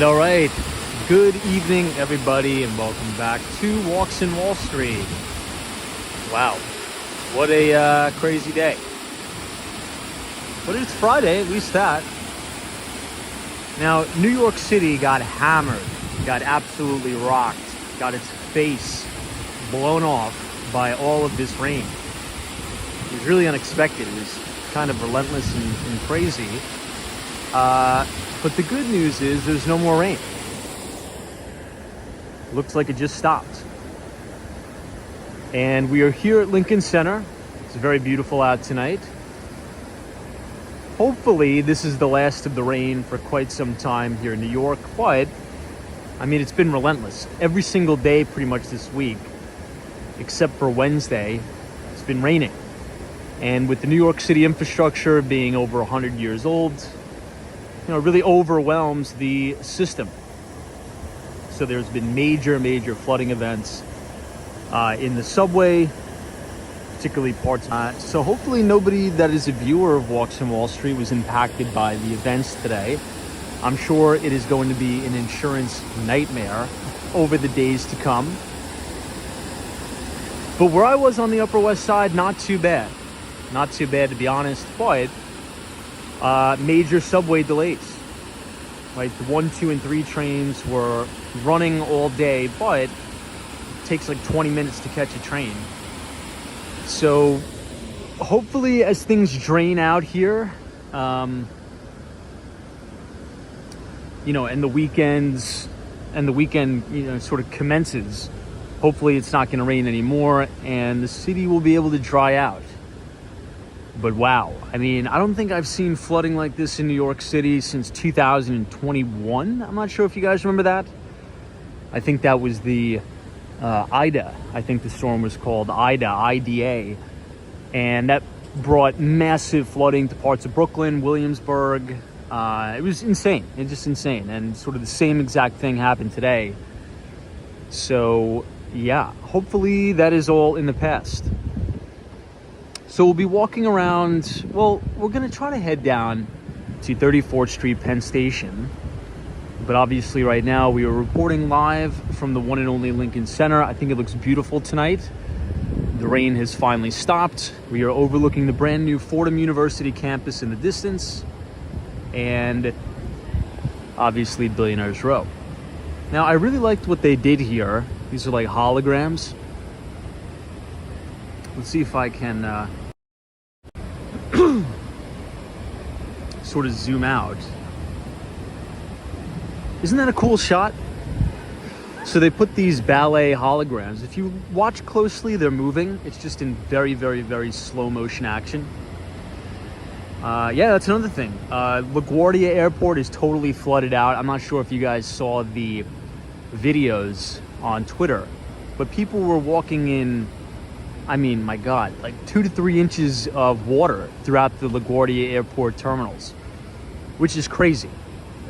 All right. Good evening, everybody, and welcome back to Walks in Wall Street. Wow, what a crazy day. But it's Friday, at least that. Now, New York City got hammered, got absolutely rocked, got its face blown off by all of this rain. It was really unexpected. It was kind of relentless and crazy. But the good news is there's no more rain. Looks like it just stopped. And we are here at Lincoln Center. It's very beautiful out tonight. Hopefully this is the last of the rain for quite some time here in New York, but I mean, it's been relentless. Every single day pretty much this week, except for Wednesday, it's been raining. And with the New York City infrastructure being over 100 years old, it really overwhelms the system. So there's been major flooding events in the subway, particularly parts. So hopefully nobody that is a viewer of Walks in Wall Street was impacted by the events today. I'm sure it is going to be an insurance nightmare over the days to come. But where I was on the Upper West Side, not too bad. Not too bad, to be honest, but major subway delays. Right, the 1, 2, and 3 trains were running all day, but it takes like 20 minutes to catch a train. So hopefully as things drain out here, and the weekend, sort of commences, hopefully it's not going to rain anymore and the city will be able to dry out. But wow, I mean, I don't think I've seen flooding like this in New York City since 2021. I'm not sure if you guys remember that. I think that was the Ida. I think the storm was called Ida, IDA. And that brought massive flooding to parts of Brooklyn, Williamsburg. It was insane. It's just insane. And sort of the same exact thing happened today. So yeah, hopefully that is all in the past. So we'll be walking around, well, we're going to try to head down to 34th Street, Penn Station. But obviously right now we are reporting live from the one and only Lincoln Center. I think it looks beautiful tonight. The rain has finally stopped. We are overlooking the brand new Fordham University campus in the distance. And obviously Billionaires Row. Now, I really liked what they did here. These are like holograms. Let's see if I can sort of zoom out. Isn't that a cool shot? So they put these ballet holograms. If you watch closely, they're moving. It's just in very slow motion action. Yeah, that's another thing. LaGuardia Airport is totally flooded out. I'm not sure if you guys saw the videos on Twitter, but people were walking in, I mean, my God, like 2 to 3 inches of water throughout the LaGuardia Airport terminals, which is crazy.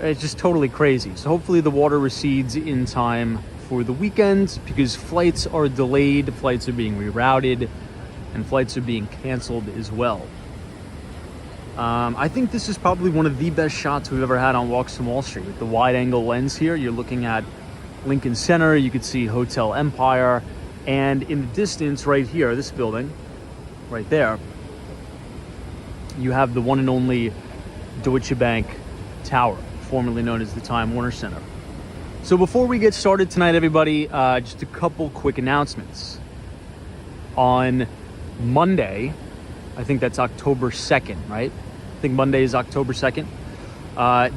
It's just totally crazy. So hopefully the water recedes in time for the weekend, because flights are delayed, flights are being rerouted, and flights are being canceled as well. I think this is probably one of the best shots we've ever had on Walks in Wall Street. With the wide angle lens here, you're looking at Lincoln Center, you could see Hotel Empire, and in the distance right here, this building, right there, you have the one and only Deutsche Bank Tower, formerly known as the Time Warner Center. So before we get started tonight, everybody, just a couple quick announcements. On Monday, I think that's October 2nd, right? I think Monday is October 2nd.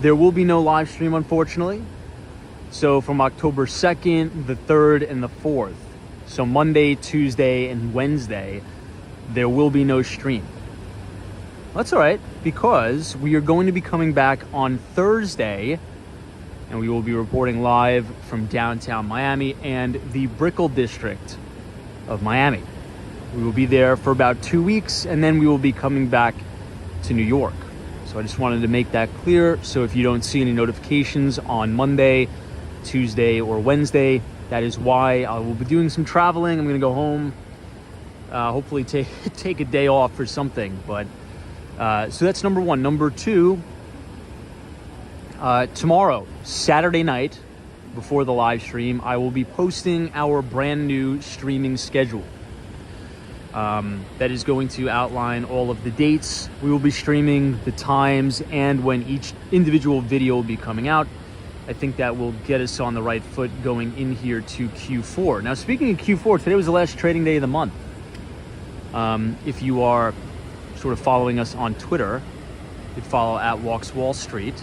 There will be no live stream, unfortunately. So from October 2nd, the 3rd, and the 4th, so Monday, Tuesday, and Wednesday, there will be no stream. That's all right, because we are going to be coming back on Thursday, and we will be reporting live from downtown Miami and the Brickell district of Miami. We will be there for about 2 weeks, and then we will be coming back to New York. So I just wanted to make that clear. So if you don't see any notifications on Monday, Tuesday, or Wednesday, that is why. I will be doing some traveling. I'm going to go home, hopefully take a day off or something. But so that's number one. Number two, Tomorrow, Saturday night, before the live stream, I will be posting our brand new streaming schedule. That is going to outline all of the dates. We will be streaming, the times, and when each individual video will be coming out. I think that will get us on the right foot going in here to Q4. Now, speaking of Q4, today was the last trading day of the month. If you are sort of following us on Twitter, you could follow at Walks Wall Street.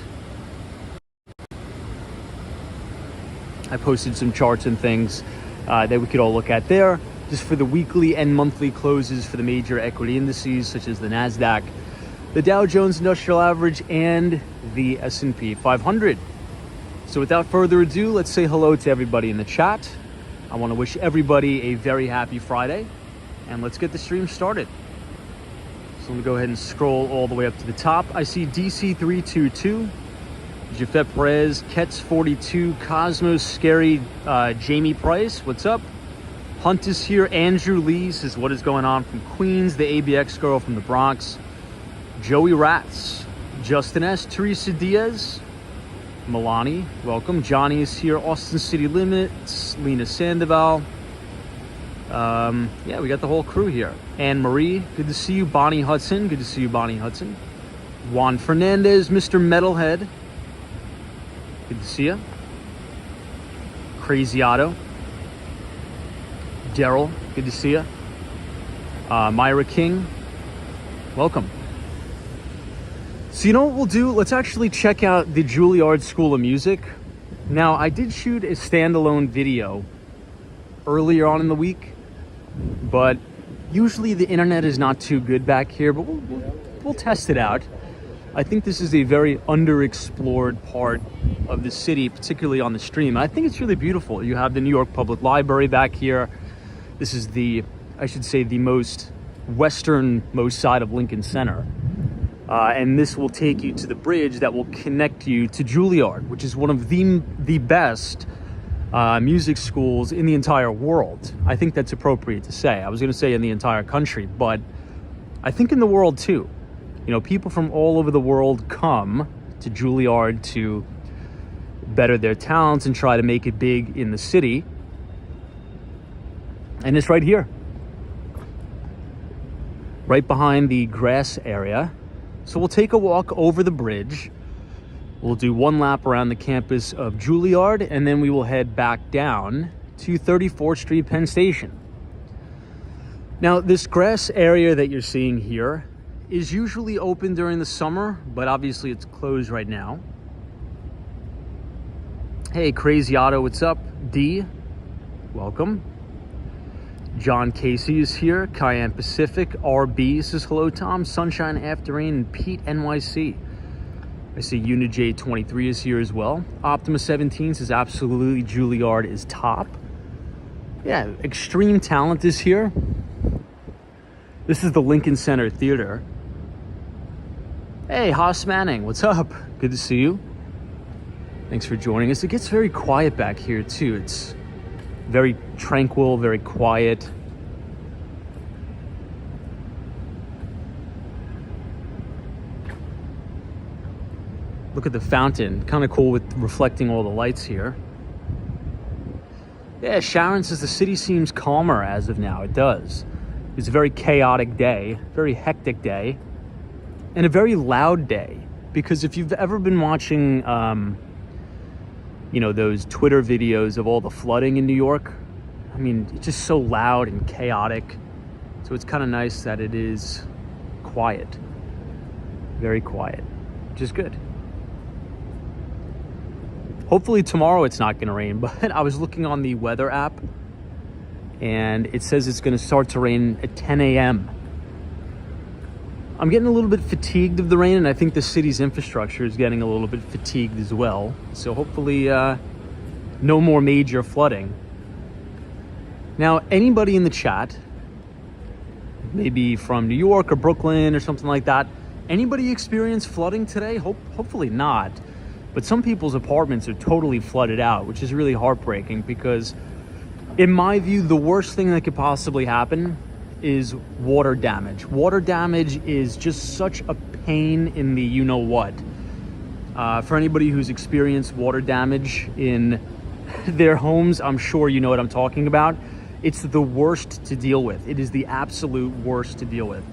I posted some charts and things that we could all look at there, just for the weekly and monthly closes for the major equity indices, such as the NASDAQ, the Dow Jones Industrial Average, and the S&P 500. So without further ado, let's say hello to everybody in the chat. I want to wish everybody a very happy Friday, and let's get the stream started. So I'm going to go ahead and scroll all the way up to the top. I see DC322. Jafet Perez, Kets 42, Cosmos Scary, Jamie Price, what's up? Hunt is here. Andrew Lee says, what is going on from Queens? The ABX girl from the Bronx. Joey Ratz, Justin S, Teresa Diaz, Milani, welcome. Johnny is here. Austin City Limits, Lena Sandoval. Yeah, we got the whole crew here. Anne Marie, good to see you. Bonnie Hudson, good to see you, Bonnie Hudson. Juan Fernandez, Mr. Metalhead. Good to see you. Crazy Otto. Daryl, good to see you. Myra King, welcome. So you know what we'll do? Let's actually check out the Juilliard School of Music. Now, I did shoot a standalone video earlier on in the week, but usually the internet is not too good back here, but we'll test it out. I think this is a very underexplored part of the city, particularly on the stream. I think it's really beautiful. You have the New York Public Library back here. This is the, I should say, the most westernmost side of Lincoln Center. And this will take you to the bridge that will connect you to Juilliard, which is one of the best music schools in the entire world. I think that's appropriate to say. I was going to say in the entire country, but I think in the world too. You know, people from all over the world come to Juilliard to better their talents and try to make it big in the city. And it's right here, right behind the grass area. So we'll take a walk over the bridge. We'll do one lap around the campus of Juilliard, and then we will head back down to 34th Street, Penn Station. Now, this grass area that you're seeing here is usually open during the summer, but obviously it's closed right now. Hey, Crazy Otto, what's up? D, welcome. John Casey is here. Cayenne Pacific. RB says hello, Tom. Sunshine After Rain, and Pete NYC. I see Unij23 is here as well. Optima 17 says absolutely Juilliard is top. Yeah, Extreme Talent is here. This is the Lincoln Center Theater. Hey, Haas Manning, what's up? Good to see you. Thanks for joining us. It gets very quiet back here too. It's very tranquil, very quiet. Look at the fountain, kind of cool with reflecting all the lights here. Yeah, Sharon says the city seems calmer as of now. It does. It's a very chaotic day, very hectic day, and a very loud day. Because if you've ever been watching, you know, those Twitter videos of all the flooding in New York, I mean, it's just so loud and chaotic. So it's kind of nice that it is quiet, very quiet, which is good. Hopefully tomorrow it's not going to rain, but I was looking on the weather app and it says it's going to start to rain at 10 a.m. I'm getting a little bit fatigued of the rain, and I think the city's infrastructure is getting a little bit fatigued as well. So hopefully no more major flooding. Now, anybody in the chat, maybe from New York or Brooklyn or something like that, anybody experience flooding today? Hopefully not. But some people's apartments are totally flooded out, which is really heartbreaking because, in my view, the worst thing that could possibly happen is water damage. Water damage is just such a pain in the you-know-what. For anybody who's experienced water damage in their homes, I'm sure you know what I'm talking about. It's the worst to deal with. It is the absolute worst to deal with.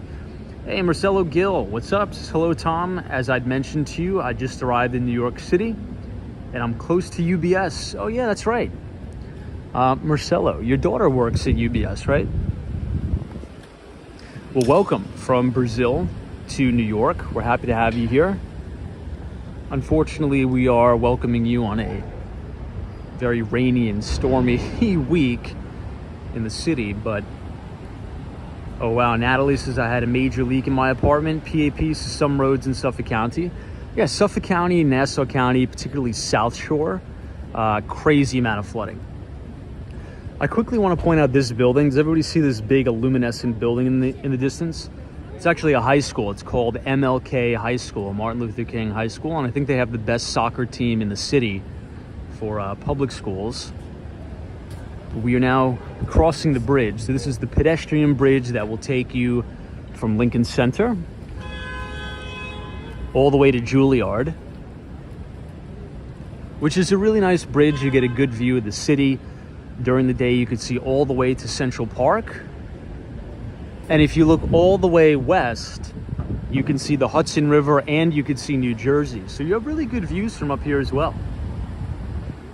Hey, Marcelo Gill, what's up? Hello, Tom. As I'd mentioned to you, I just arrived in New York City, and I'm close to UBS. Oh yeah, that's right. Marcelo, your daughter works at UBS, right? Well, welcome from Brazil to New York. We're happy to have you here. Unfortunately, we are welcoming you on a very rainy and stormy week in the city, but oh wow, Natalie says I had a major leak in my apartment. PAP says some roads in Suffolk County. Yeah, Suffolk County, Nassau County, particularly South Shore, crazy amount of flooding. I quickly want to point out this building. Does everybody see this big luminescent building in the distance? It's actually a high school. It's called MLK High School, Martin Luther King High School, and I think they have the best soccer team in the city for public schools. We are now crossing the bridge. So this is the pedestrian bridge that will take you from Lincoln Center all the way to Juilliard, which is a really nice bridge. You get a good view of the city. During the day, you could see all the way to Central Park. And if you look all the way west, you can see the Hudson River and you can see New Jersey. So you have really good views from up here as well.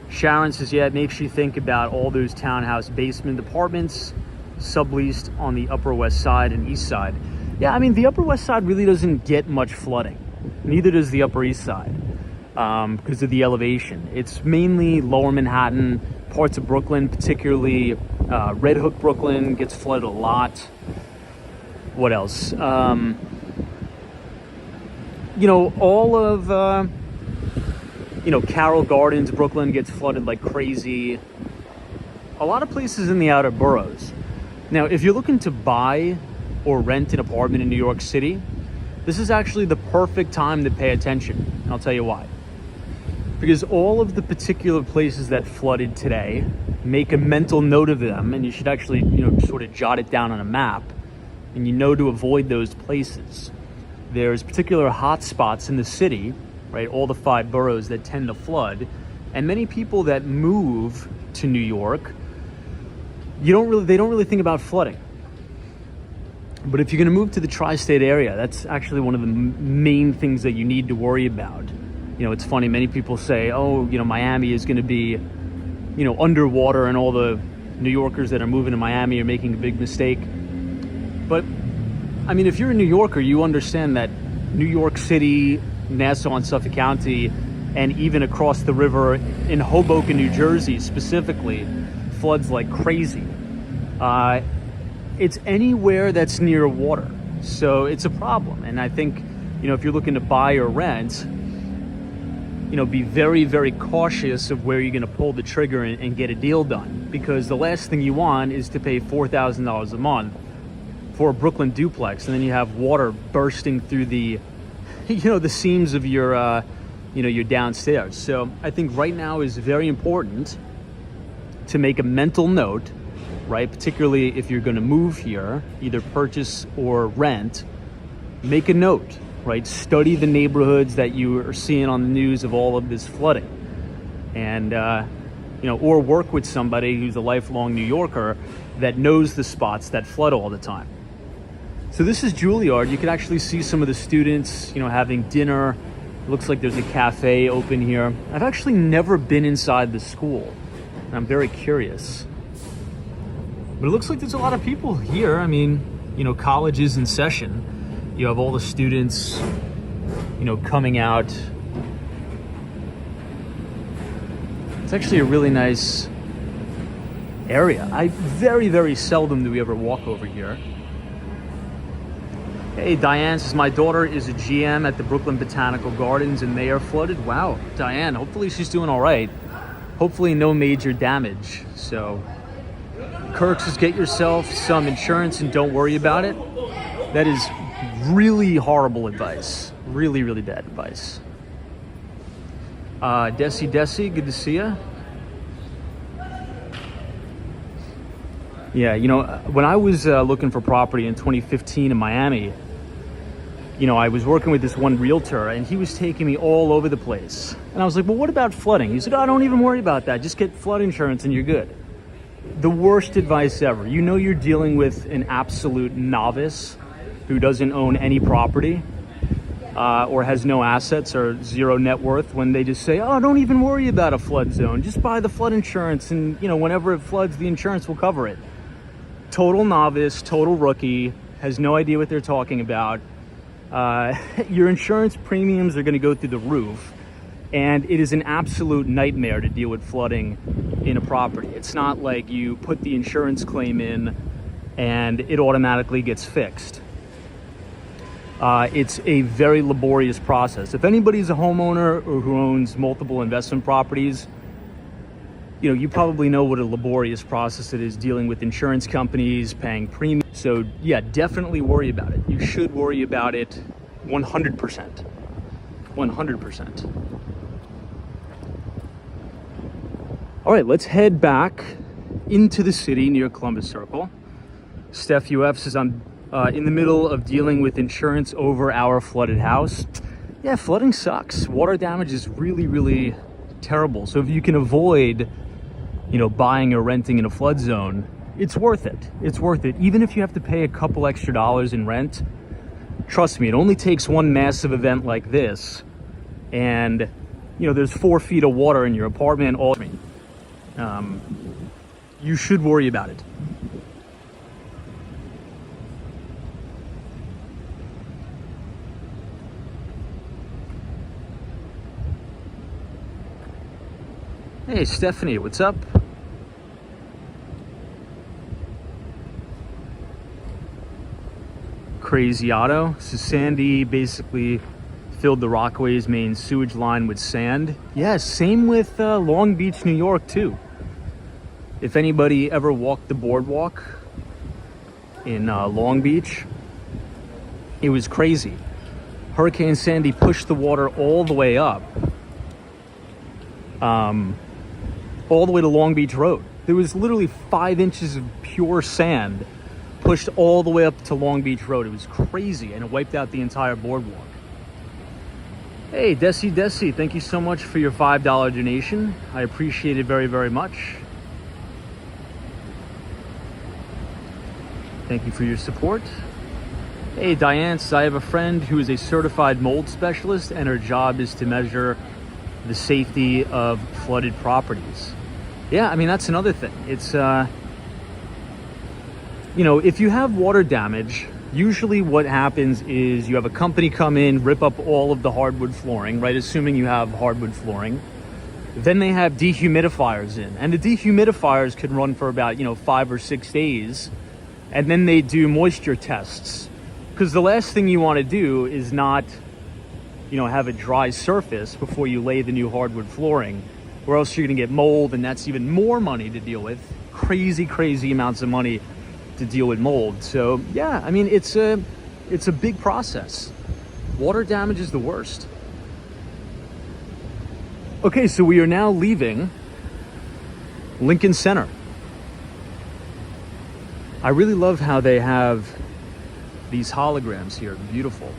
Sharon says, yeah, it makes you think about all those townhouse basement apartments subleased on the Upper West Side and East Side. Yeah, I mean, the Upper West Side really doesn't get much flooding. Neither does the Upper East Side because of the elevation. It's mainly Lower Manhattan, parts of Brooklyn, particularly Red Hook, Brooklyn gets flooded a lot. What else? You know, all of, Carroll Gardens, Brooklyn gets flooded like crazy. A lot of places in the outer boroughs. Now, if you're looking to buy or rent an apartment in New York City, this is actually the perfect time to pay attention. And I'll tell you why. Because all of the particular places that flooded today, make a mental note of them, and you should actually, sort of jot it down on a map, and to avoid those places. There's particular hot spots in the city, right? All the 5 boroughs that tend to flood, and many people that move to New York, they don't really think about flooding. But if you're going to move to the tri-state area, that's actually one of the main things that you need to worry about. It's funny, many people say, oh, Miami is going to be, underwater, and all the New Yorkers that are moving to Miami are making a big mistake. But, I mean, if you're a New Yorker, you understand that New York City, Nassau and Suffolk County, and even across the river in Hoboken, New Jersey specifically, floods like crazy. It's anywhere that's near water, so it's a problem. And I think, if you're looking to buy or rent, be very, very cautious of where you're going to pull the trigger and get a deal done. Because the last thing you want is to pay $4,000 a month for a Brooklyn duplex, and then you have water bursting through the, the seams of your, your downstairs. So I think right now is very important to make a mental note, right? Particularly if you're going to move here, either purchase or rent, make a note. Right, study the neighborhoods that you are seeing on the news of all of this flooding, and or work with somebody who's a lifelong New Yorker that knows the spots that flood all the time. So this is Juilliard. You can actually see some of the students, having dinner. It looks like there's a cafe open here. I've actually never been inside the school, and I'm very curious. But it looks like there's a lot of people here. I mean, college is in session. You have all the students, coming out. It's actually a really nice area. I very, very seldom do we ever walk over here. Hey, Diane says, my daughter is a GM at the Brooklyn Botanical Gardens and they are flooded. Wow, Diane, hopefully she's doing all right. Hopefully no major damage. So, Kirk says, get yourself some insurance and don't worry about it. That is really horrible advice. Really, really bad advice. Desi, good to see you. Yeah, when I was looking for property in 2015 in Miami, I was working with this one realtor and he was taking me all over the place. And I was like, well, what about flooding? He said, oh, don't even worry about that. Just get flood insurance and you're good. The worst advice ever. You're dealing with an absolute novice who doesn't own any property or has no assets or zero net worth when they just say, oh, don't even worry about a flood zone. Just buy the flood insurance and, whenever it floods, the insurance will cover it. Total novice, total rookie, has no idea what they're talking about. Your insurance premiums are going to go through the roof, and it is an absolute nightmare to deal with flooding in a property. It's not like you put the insurance claim in and it automatically gets fixed. It's a very laborious process. If anybody's a homeowner or who owns multiple investment properties, you probably know what a laborious process it is dealing with insurance companies, paying premiums. So yeah, definitely worry about it. You should worry about it 100%. 100%. All right, let's head back into the city near Columbus Circle. Steph UF says, I'm in the middle of dealing with insurance over our flooded house. Yeah, flooding sucks. Water damage is really, really terrible. So if you can avoid buying or renting in a flood zone, it's worth it. It's worth it. Even if you have to pay a couple extra dollars in rent, trust me, it only takes one massive event like this. And, there's 4 feet of water in your apartment. You should worry about it. Hey, Stephanie, what's up? Crazy Auto. So Sandy basically filled the Rockaway's main sewage line with sand. Yeah, same with Long Beach, New York, too. If anybody ever walked the boardwalk in Long Beach, it was crazy. Hurricane Sandy pushed the water all the way up. All the way to Long Beach Road. There was literally 5 inches of pure sand pushed all the way up to Long Beach Road. It was crazy, and it wiped out the entire boardwalk. Hey, Desi, thank you so much for your $5 donation. I appreciate it very, very much. Thank you for your support. Hey, Diane says, I have a friend who is a certified mold specialist, and her job is to measure the safety of flooded properties. Yeah, I mean, that's another thing. It's, if you have water damage, usually what happens is you have a company come in, rip up all of the hardwood flooring, right? Assuming you have hardwood flooring. Then they have dehumidifiers in, and the dehumidifiers can run for about, 5 or 6 days. And then they do moisture tests, because the last thing you want to do is not have a dry surface before you lay the new hardwood flooring, or else you're going to get mold, and that's even more money to deal with. Crazy amounts of money to deal with mold. So yeah, I mean, it's a big process. Water damage is the worst. Okay, so we are now leaving Lincoln Center. I really love how they have these holograms here. Beautiful.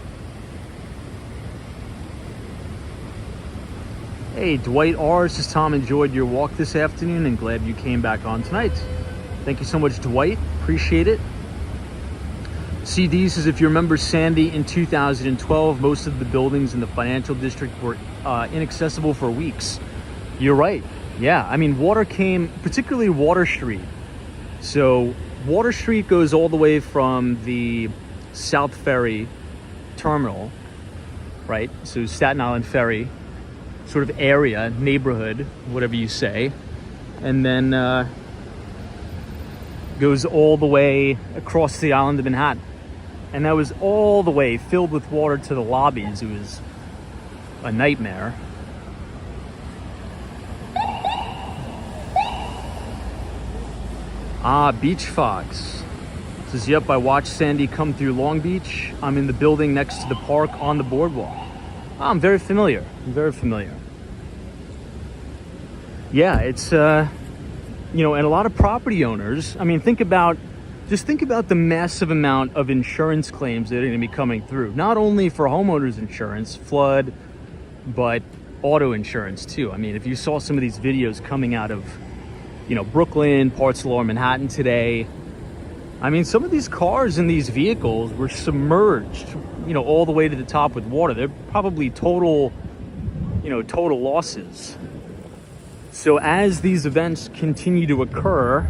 Hey, Dwight R. says, Tom, enjoyed your walk this afternoon and glad you came back on tonight. Thank you so much, Dwight. Appreciate it. CD says, if you remember Sandy in 2012, most of the buildings in the financial district were inaccessible for weeks. You're right. Yeah, I mean, water came, particularly Water Street. So Water Street goes all the way from the South Ferry terminal, right? So Staten Island Ferry sort of area, neighborhood, whatever you say, and then goes all the way across the island of Manhattan. And that was all the way filled with water to the lobbies. It was a nightmare. Beach Fox says, yep, I watched Sandy come through Long Beach. I'm in the building next to the park on the boardwalk. I'm very familiar. Yeah, it's, and a lot of property owners, I mean, think about Just think about the massive amount of insurance claims that are going to be coming through, not only for homeowners insurance, flood, but auto insurance too. I mean, if you saw some of these videos coming out of, Brooklyn, parts of lower Manhattan today, I mean, some of these cars and these vehicles were submerged, all the way to the top with water. They're probably total losses. So as these events continue to occur,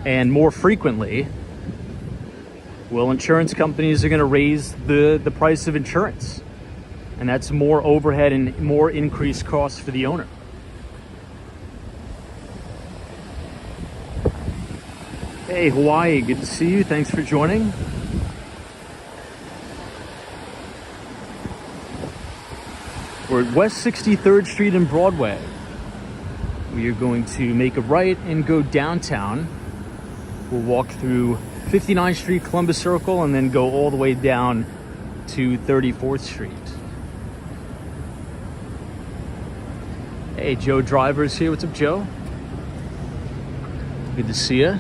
and more frequently, well, insurance companies are going to raise the price of insurance. And that's more overhead and more increased costs for the owner. Hey, Hawaii, good to see you. Thanks for joining. We're at West 63rd Street and Broadway. We are going to make a right and go downtown. We'll walk through 59th Street, Columbus Circle, and then go all the way down to 34th Street. Hey, Joe Driver's here. What's up, Joe? Good to see you.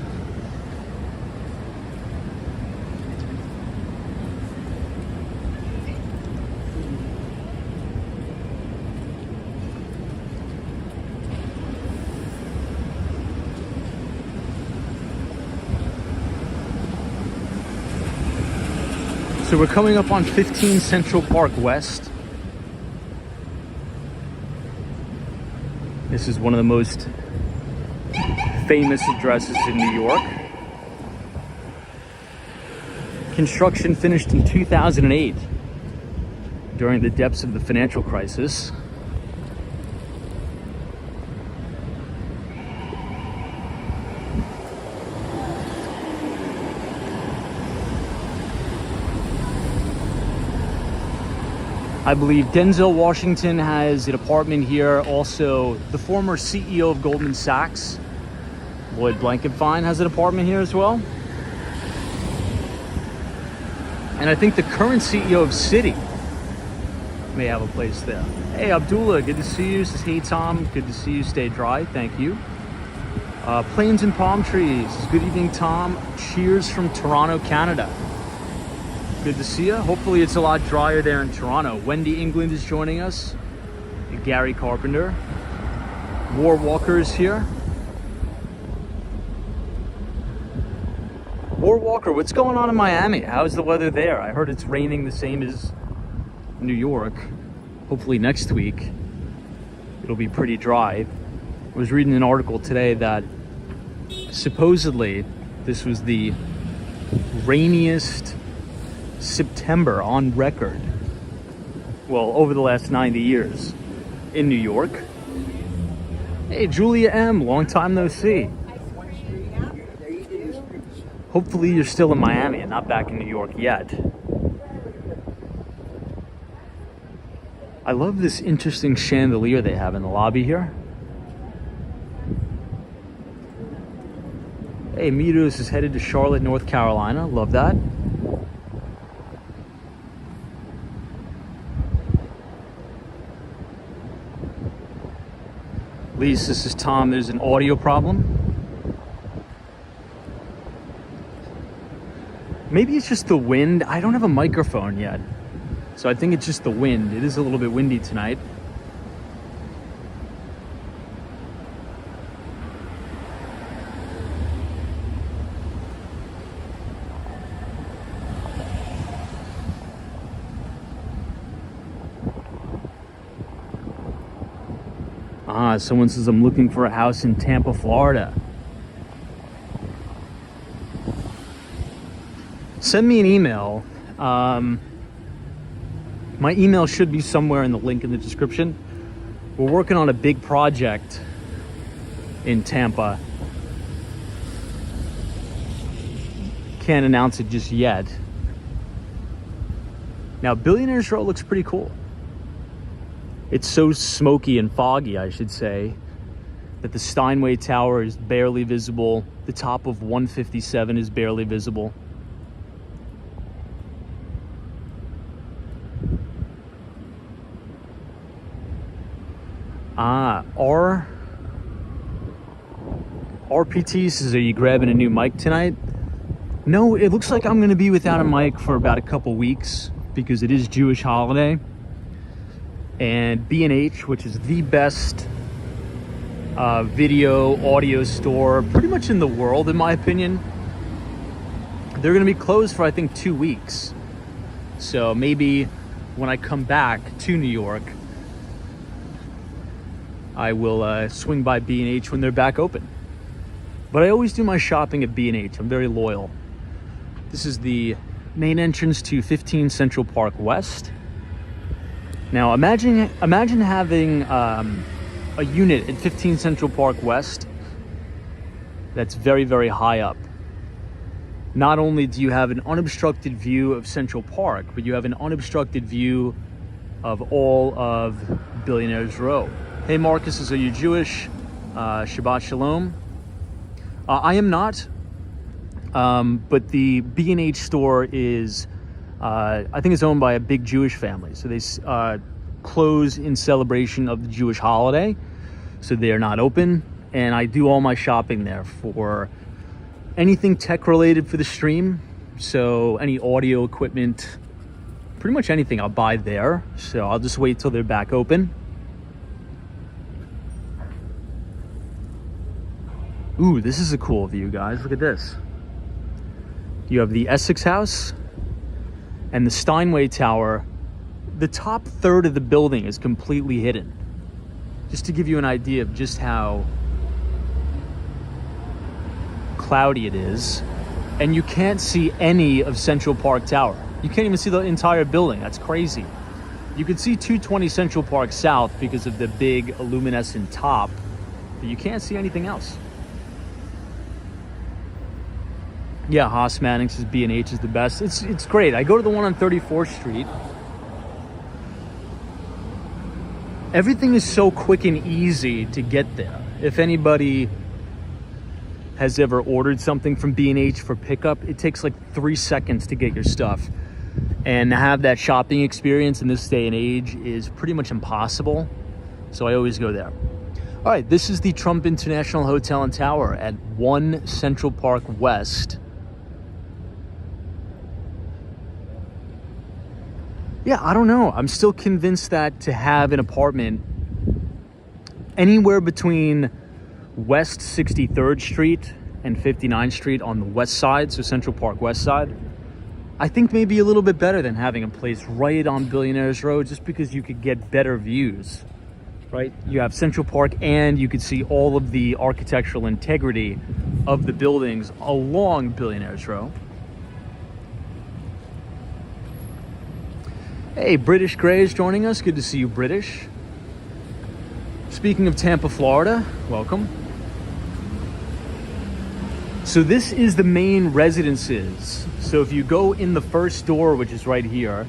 So we're coming up on 15 Central Park West. This is one of the most famous addresses in New York. Construction finished in 2008 during the depths of the financial crisis. I believe Denzel Washington has an apartment here. Also, the former CEO of Goldman Sachs, Lloyd Blankfein, has an apartment here as well. And I think the current CEO of Citi may have a place there. Hey, Abdullah, good to see you. Says, hey, Tom, good to see you. Stay dry. Thank you. Plains and Palm Trees. Good evening, Tom. Cheers from Toronto, Canada. Good to see you. Hopefully it's a lot drier there in Toronto. Wendy England is joining us. Gary Carpenter. War Walker is here. War Walker, what's going on in Miami? How's the weather there? I heard it's raining the same as New York. Hopefully next week it'll be pretty dry. I was reading an article today that supposedly this was the rainiest September on record, well, over the last 90 years in New York. Hey, Julia M, long time no see. Hopefully you're still in Miami and not back in New York yet. I love this interesting chandelier they have in the lobby here. Hey, Mitos is headed to Charlotte, North Carolina. Love that. Lise, this is Tom. There's an audio problem. Maybe it's just the wind. I don't have a microphone yet, so I think it's just the wind. It is a little bit windy tonight. Someone says I'm looking for a house in Tampa, Florida. Send me an email. My email should be somewhere in the link in the description. We're working on a big project in Tampa. Can't announce it just yet. Now, Billionaires Row looks pretty cool. It's so smoky and foggy, I should say, that the Steinway Tower is barely visible. The top of 157 is barely visible. RPT says, are you grabbing a new mic tonight? No, it looks like I'm going to be without a mic for about a couple weeks because it is Jewish holiday. And B&H, which is the best video, audio store pretty much in the world, in my opinion, they're going to be closed for, I think, 2 weeks. So maybe when I come back to New York, I will swing by B&H when they're back open. But I always do my shopping at B&H. I'm very loyal. This is the main entrance to 15 Central Park West. Now imagine having a unit at 15 Central Park West that's very, very high up. Not only do you have an unobstructed view of Central Park, but you have an unobstructed view of all of Billionaires Row. Hey Marcus, are you Jewish? Shabbat Shalom. I am not, but the B&H store is, I think it's owned by a big Jewish family. So they close in celebration of the Jewish holiday. So they are not open. And I do all my shopping there for anything tech related for the stream. So any audio equipment, pretty much anything I'll buy there. So I'll just wait till they're back open. Ooh, this is a cool view, guys. Look at this. You have the Essex House and the Steinway Tower. The top third of the building is completely hidden. Just to give you an idea of just how cloudy it is. And you can't see any of Central Park Tower. You can't even see the entire building. That's crazy. You can see 220 Central Park South because of the big luminescent top, but you can't see anything else. Yeah, Haas Manning says B&H is the best. It's great. I go to the one on 34th Street. Everything is so quick and easy to get there. If anybody has ever ordered something from B&H for pickup, it takes like 3 seconds to get your stuff. And to have that shopping experience in this day and age is pretty much impossible. So I always go there. All right, this is the Trump International Hotel and Tower at 1 Central Park West. Yeah, I don't know. I'm still convinced that to have an apartment anywhere between West 63rd Street and 59th Street on the west side, so Central Park West side, I think maybe a little bit better than having a place right on Billionaires Row, just because you could get better views, right? You have Central Park and you could see all of the architectural integrity of the buildings along Billionaires Row. Hey, British Gray is joining us. Good to see you, British. Speaking of Tampa, Florida, welcome. So this is the main residences. So if you go in the first door, which is right here,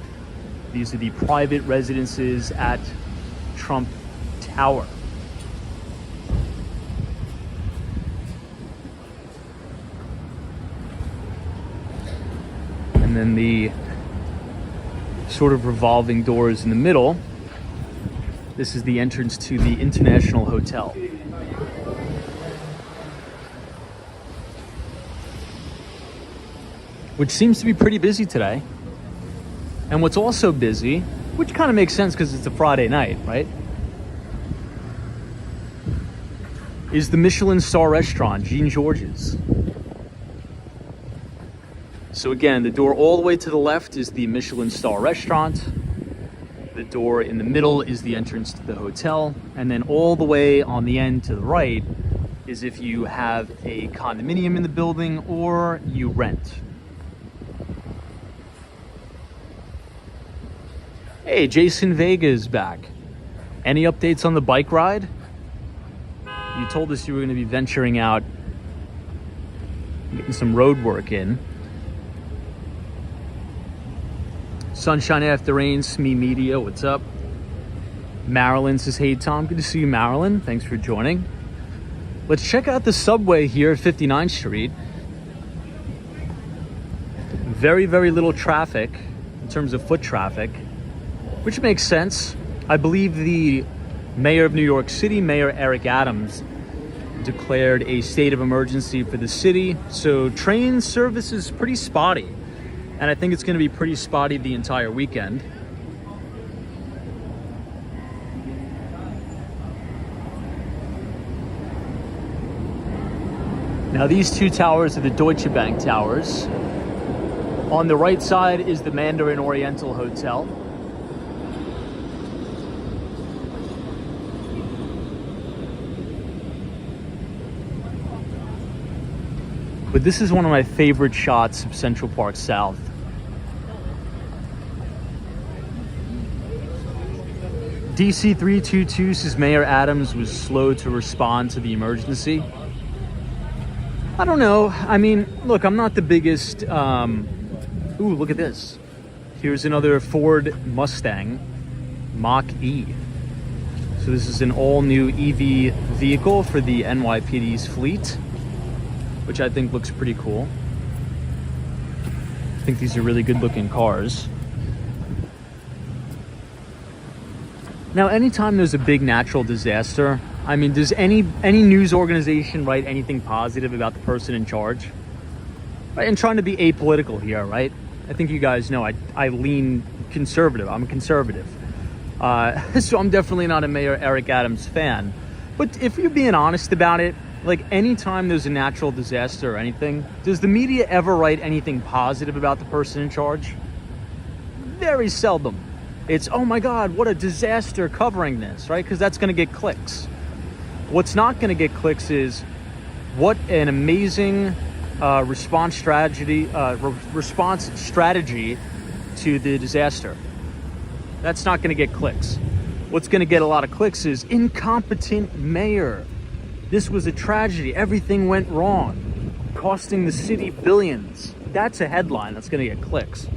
these are the private residences at Trump Tower. And then the sort of revolving doors in the middle. This is the entrance to the International Hotel. Which seems to be pretty busy today. And what's also busy, which kind of makes sense because it's a Friday night, right? Is the Michelin star restaurant, Jean George's. So again, the door all the way to the left is the Michelin star restaurant. The door in the middle is the entrance to the hotel. And then all the way on the end to the right is if you have a condominium in the building or you rent. Hey, Jason Vega is back. Any updates on the bike ride? You told us you were going to be venturing out, getting some road work in. Sunshine After Rain, Smee Media, what's up? Marilyn says, hey Tom, good to see you, Marilyn. Thanks for joining. Let's check out the subway here at 59th Street. Very, very little traffic in terms of foot traffic, which makes sense. I believe the mayor of New York City, Mayor Eric Adams, declared a state of emergency for the city. So train service is pretty spotty. And I think it's going to be pretty spotty the entire weekend. Now these two towers are the Deutsche Bank towers. On the right side is the Mandarin Oriental Hotel. But this is one of my favorite shots of Central Park South. DC 322 says Mayor Adams was slow to respond to the emergency. I don't know. I mean, look, I'm not the biggest... Ooh, look at this. Here's another Ford Mustang Mach-E. So this is an all-new EV vehicle for the NYPD's fleet, which I think looks pretty cool. I think these are really good-looking cars. Now, anytime there's a big natural disaster, I mean, does any news organization write anything positive about the person in charge? Right? And trying to be apolitical here, right? I think you guys know I lean conservative. I'm a conservative. So I'm definitely not a Mayor Eric Adams fan. But if you're being honest about it, like anytime there's a natural disaster or anything, does the media ever write anything positive about the person in charge? Very seldom. It's, oh my God, what a disaster covering this, right? Because that's going to get clicks. What's not going to get clicks is what an amazing response strategy to the disaster. That's not going to get clicks. What's going to get a lot of clicks is incompetent mayor. This was a tragedy. Everything went wrong, costing the city billions. That's a headline that's going to get clicks.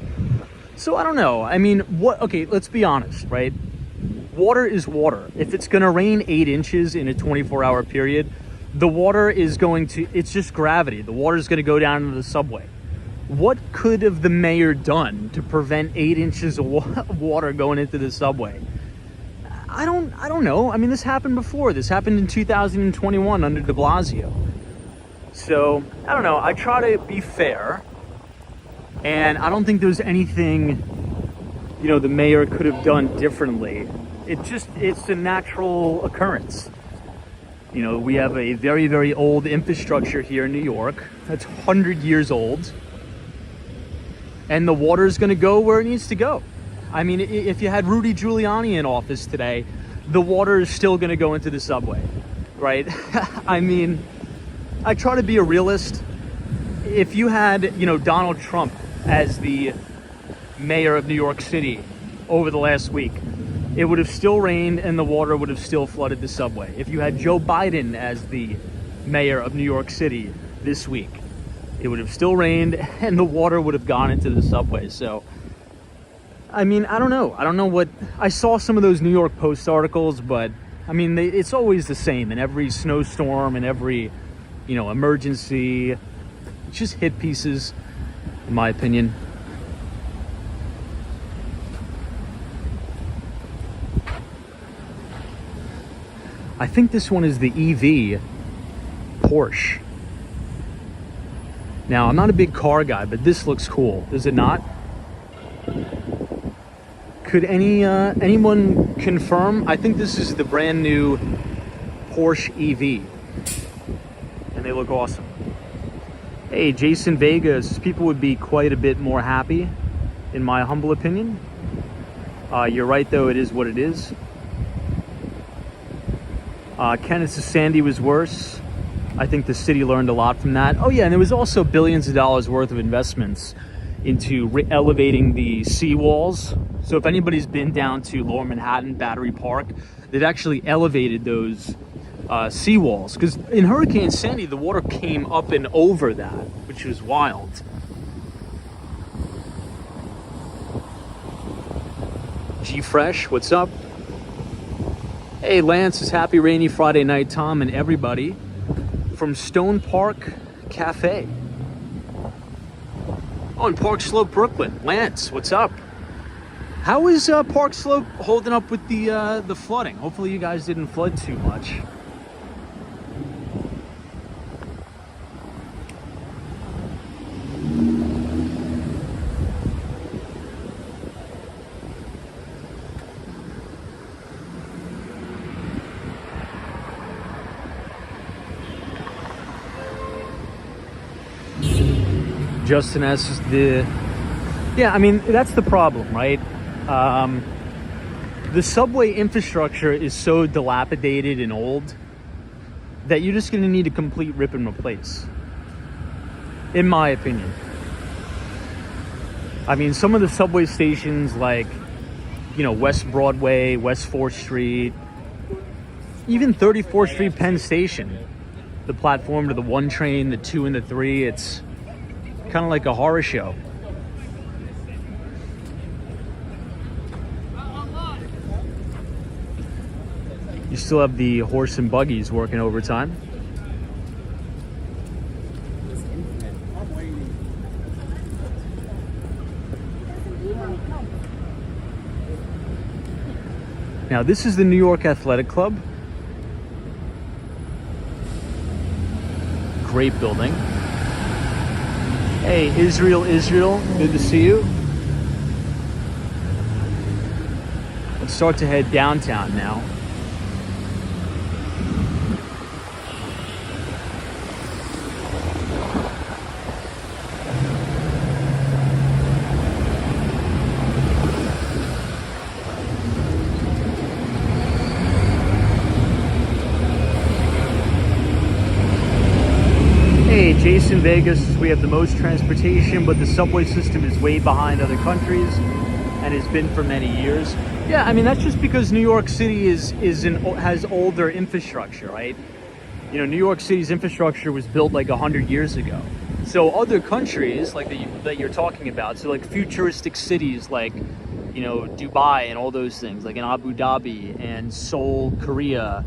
So I don't know. I mean, okay, let's be honest, right? Water is water. If it's going to rain 8 inches in a 24-hour period, the water is going to, it's just gravity. The water is going to go down into the subway. What could have the mayor done to prevent 8 inches of water going into the subway? I don't know. I mean, this happened before. This happened in 2021 under de Blasio. So, I don't know. I try to be fair. And I don't think there's anything, you know, the mayor could have done differently. It's a natural occurrence. You know, we have a very, very old infrastructure here in New York that's 100 years old. And the water is going to go where it needs to go. I mean, if you had Rudy Giuliani in office today, the water is still going to go into the subway, right? I mean, I try to be a realist. If you had, you know, Donald Trump as the mayor of New York City over the last week, it would have still rained and the water would have still flooded the subway. If you had Joe Biden as the mayor of New York City this week, it would have still rained and the water would have gone into the subway. So, I mean, I don't know. I don't know what... I saw some of those New York Post articles, but, I mean, it's always the same. In every snowstorm, in every, you know, emergency, it's just hit pieces, in my opinion. I think this one is the EV Porsche. Now, I'm not a big car guy, but this looks cool. Does it not? Could anyone confirm? I think this is the brand new Porsche EV. And they look awesome. Hey, Jason Vegas, people would be quite a bit more happy, in my humble opinion. You're right, though, it is what it is. Kenneth says Sandy was worse. I think the city learned a lot from that. Oh yeah, and there was also billions of dollars worth of investments into elevating the seawalls. So if anybody's been down to Lower Manhattan, Battery Park, they've actually elevated those seawalls. Because in Hurricane Sandy, the water came up and over that, which was wild. G-Fresh, what's up? Hey, Lance is happy rainy Friday night, Tom and everybody from Stone Park Cafe. Oh, in Park Slope, Brooklyn. Lance, what's up? How is Park Slope holding up with the flooding? Hopefully you guys didn't flood too much. Justin asks yeah, I mean, that's the problem, right? The subway infrastructure is so dilapidated and old that you're just going to need a complete rip and replace, in my opinion. I mean, some of the subway stations like, West Broadway, West 4th Street, even 34th Street Penn Station, the platform to the 1 train, the 2 and the 3, it's kind of like a horror show. You still have the horse and buggies working overtime. Now, this is the New York Athletic Club. Great building. Hey, Israel, good to see you. Let's start to head downtown now. Jason Vegas, we have the most transportation, but the subway system is way behind other countries and has been for many years. Yeah, I mean, that's just because New York City has older infrastructure, right? New York City's infrastructure was built like 100 years ago. So other countries like that you're talking about, so like futuristic cities like, Dubai and all those things, like in Abu Dhabi and Seoul, Korea,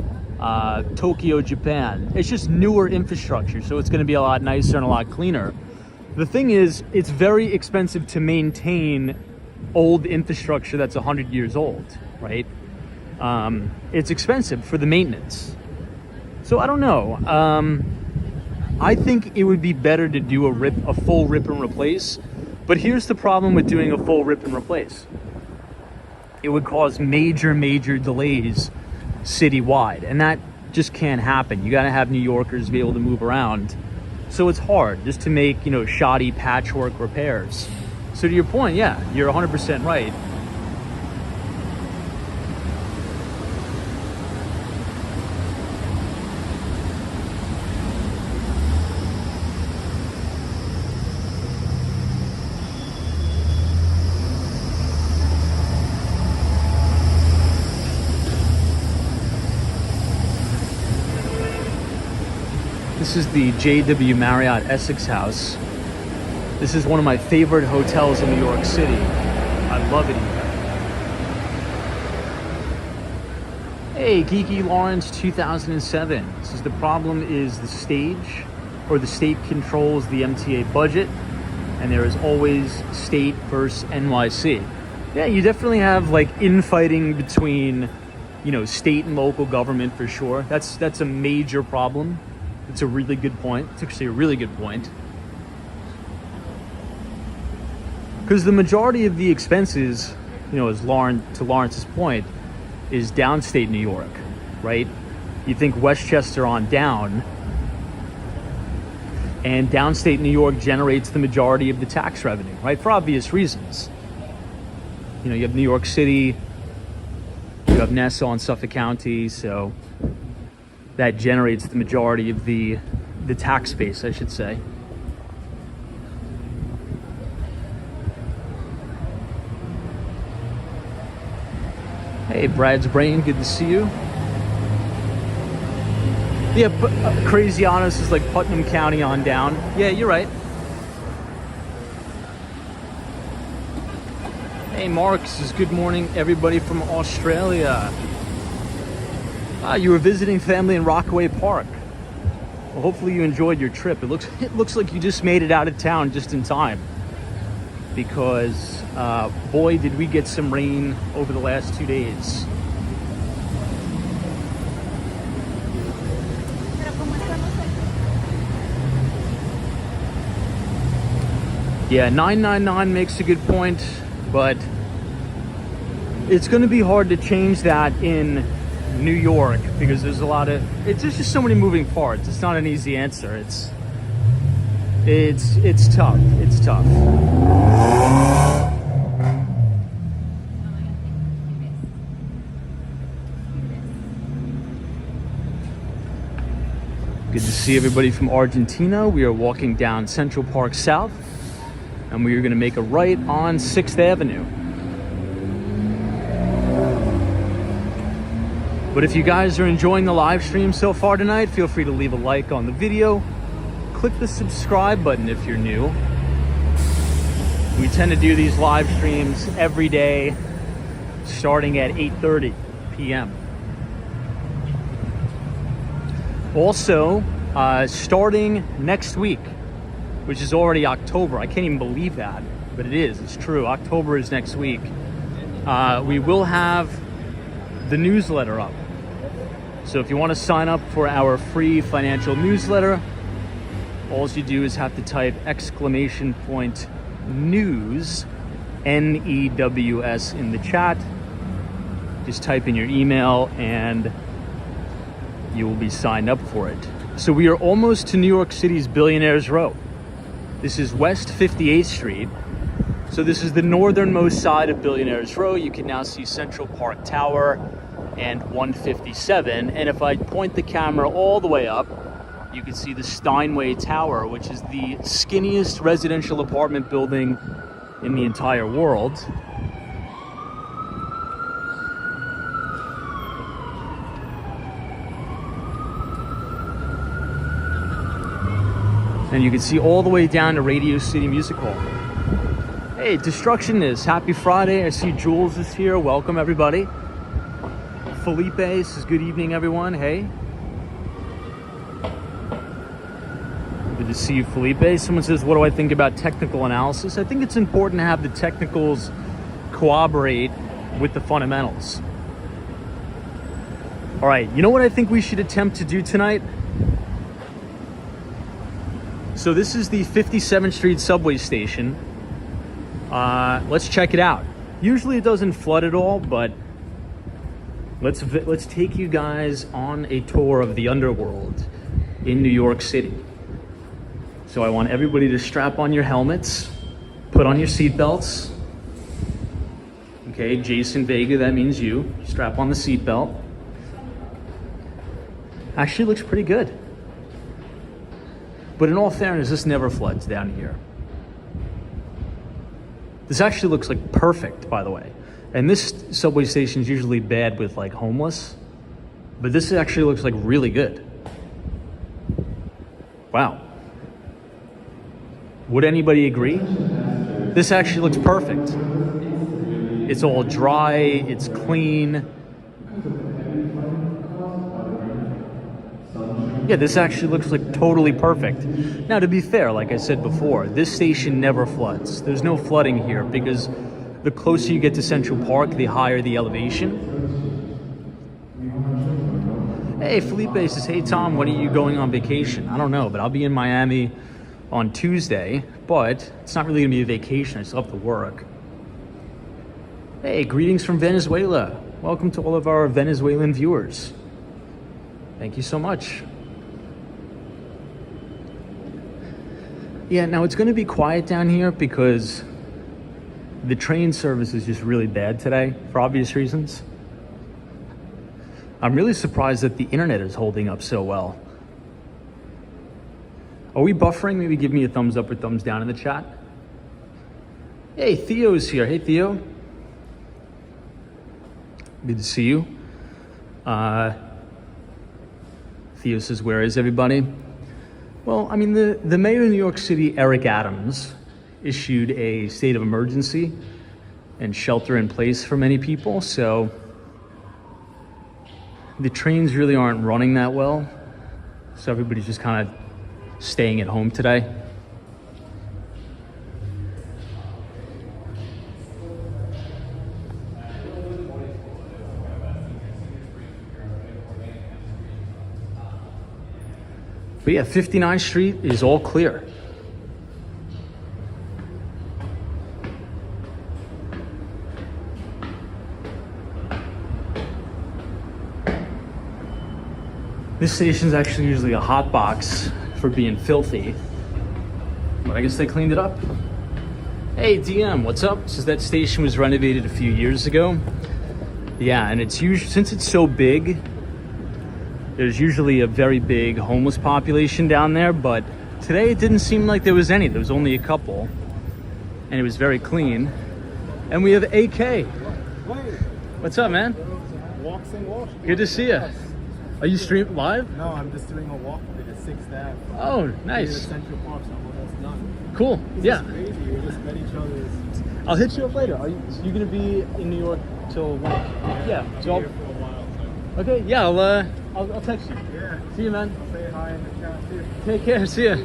Tokyo, Japan. It's just newer infrastructure, so it's going to be a lot nicer and a lot cleaner. The thing is, it's very expensive to maintain old infrastructure that's 100 years old, right? It's expensive for the maintenance. So I don't know. I think it would be better to do a full rip and replace. But here's the problem with doing a full rip and replace. It would cause major delays citywide, and that just can't happen. You got to have New Yorkers be able to move around, so it's hard just to make shoddy patchwork repairs. So to your point, yeah, you're 100% right. This is the JW Marriott Essex House. This is one of my favorite hotels in New York City. I love it here. Hey, Geeky Lawrence 2007. This is the problem is the stage, or the state controls the MTA budget, and there is always state versus NYC. Yeah, you definitely have like infighting between, state and local government for sure. That's a major problem. It's a really good point. It's actually a really good point. Because the majority of the expenses, as to Lawrence's point, is downstate New York, right? You think Westchester on down, and downstate New York generates the majority of the tax revenue, right? For obvious reasons. You have New York City, you have Nassau and Suffolk County, so that generates the majority of the tax base, I should say. Hey, Brad's Brain, good to see you. Yeah, Crazy Honest is like Putnam County on down. Yeah, you're right. Hey, Mark says good morning, everybody from Australia. You were visiting family in Rockaway Park. Well, hopefully you enjoyed your trip. It looks like you just made it out of town just in time, because boy, did we get some rain over the last 2 days. Yeah, 999 makes a good point, but it's going to be hard to change that in New York, because there's just so many moving parts. It's not an easy answer. It's tough. It's tough. Good to see everybody from Argentina. We are walking down Central Park South, and we are going to make a right on 6th Avenue. But if you guys are enjoying the live stream so far tonight, feel free to leave a like on the video. Click the subscribe button if you're new. We tend to do these live streams every day, starting at 8:30 p.m. Also, starting next week, which is already October. I can't even believe that, but it is. It's true. October is next week. We will have the newsletter up. So if you want to sign up for our free financial newsletter, all you do is have to type !news, NEWS in the chat. Just type in your email and you will be signed up for it. So we are almost to New York City's Billionaires Row. This is West 58th Street. So this is the northernmost side of Billionaires Row. You can now see Central Park Tower and 157. And if I point the camera all the way up, you can see the Steinway Tower, which is the skinniest residential apartment building in the entire world. And you can see all the way down to Radio City Music Hall. Hey, Destructionist, happy Friday. I see Jules is here. Welcome, everybody. Felipe says good evening, everyone. Hey. Good to see you, Felipe. Someone says, what do I think about technical analysis? I think it's important to have the technicals cooperate with the fundamentals. All right, you know what I think we should attempt to do tonight? So this is the 57th Street subway station. Let's check it out. Usually it doesn't flood at all, but let's take you guys on a tour of the underworld in New York City. So I want everybody to strap on your helmets, put on your seatbelts. Okay, Jason Vega, that means you. Strap on the seatbelt. Actually looks pretty good. But in all fairness, this never floods down here. This actually looks like perfect, by the way. And this subway station is usually bad with like homeless, but this actually looks like really good. Wow. Would anybody agree? This actually looks perfect. It's all dry, it's clean. Yeah, this actually looks like totally perfect. Now, to be fair, like I said before, this station never floods. There's no flooding here because the closer you get to Central Park, the higher the elevation. Hey, Felipe says, hey, Tom, when are you going on vacation? I don't know, but I'll be in Miami on Tuesday, but it's not really gonna be a vacation. I still have to work. Hey, greetings from Venezuela. Welcome to all of our Venezuelan viewers. Thank you so much. Yeah, now it's going to be quiet down here because the train service is just really bad today for obvious reasons. I'm really surprised that the internet is holding up so well. Are we buffering? Maybe give me a thumbs up or thumbs down in the chat. Hey, Theo's here. Hey, Theo. Good to see you. Theo says, where is everybody? Well, I mean, the mayor of New York City, Eric Adams, issued a state of emergency and shelter in place for many people. So the trains really aren't running that well. So everybody's just kind of staying at home today. But yeah, 59th Street is all clear. This station's actually usually a hot box for being filthy. I guess they cleaned it up. Hey DM, what's up? Since that station was renovated a few years ago. Yeah, and it's usually, since it's so big, there's usually a very big homeless population down there, but today it didn't seem like there was any. There was only a couple, and it was very clean. And we have AK. What's up, man? Walks and walks. Good to see you. Are you streaming live? No, I'm just doing a walk with the 6th Ave. Oh, nice. Central Park, so I'm almost done. Cool. Yeah. This is crazy. We just met each other's. I'll hit you up later. Are you gonna be in New York till when? Yeah. So I'll be here for a while. So. okay. Yeah. I'll text you. Yeah. See you, man. I'll say hi in the chat too. Take care. See ya.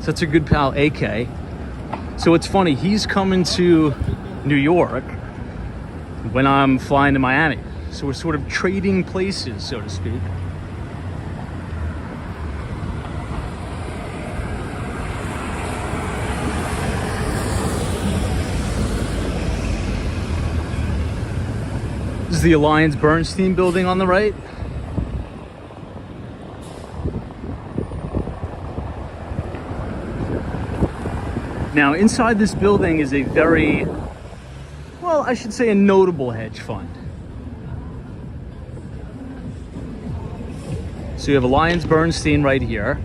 Such a good pal, AK. So it's funny. He's coming to New York when I'm flying to Miami. So we're sort of trading places, so to speak. This is the Alliance Bernstein building on the right. Now, inside this building is a very, well, I should say a notable hedge fund. So you have Alliance Bernstein right here.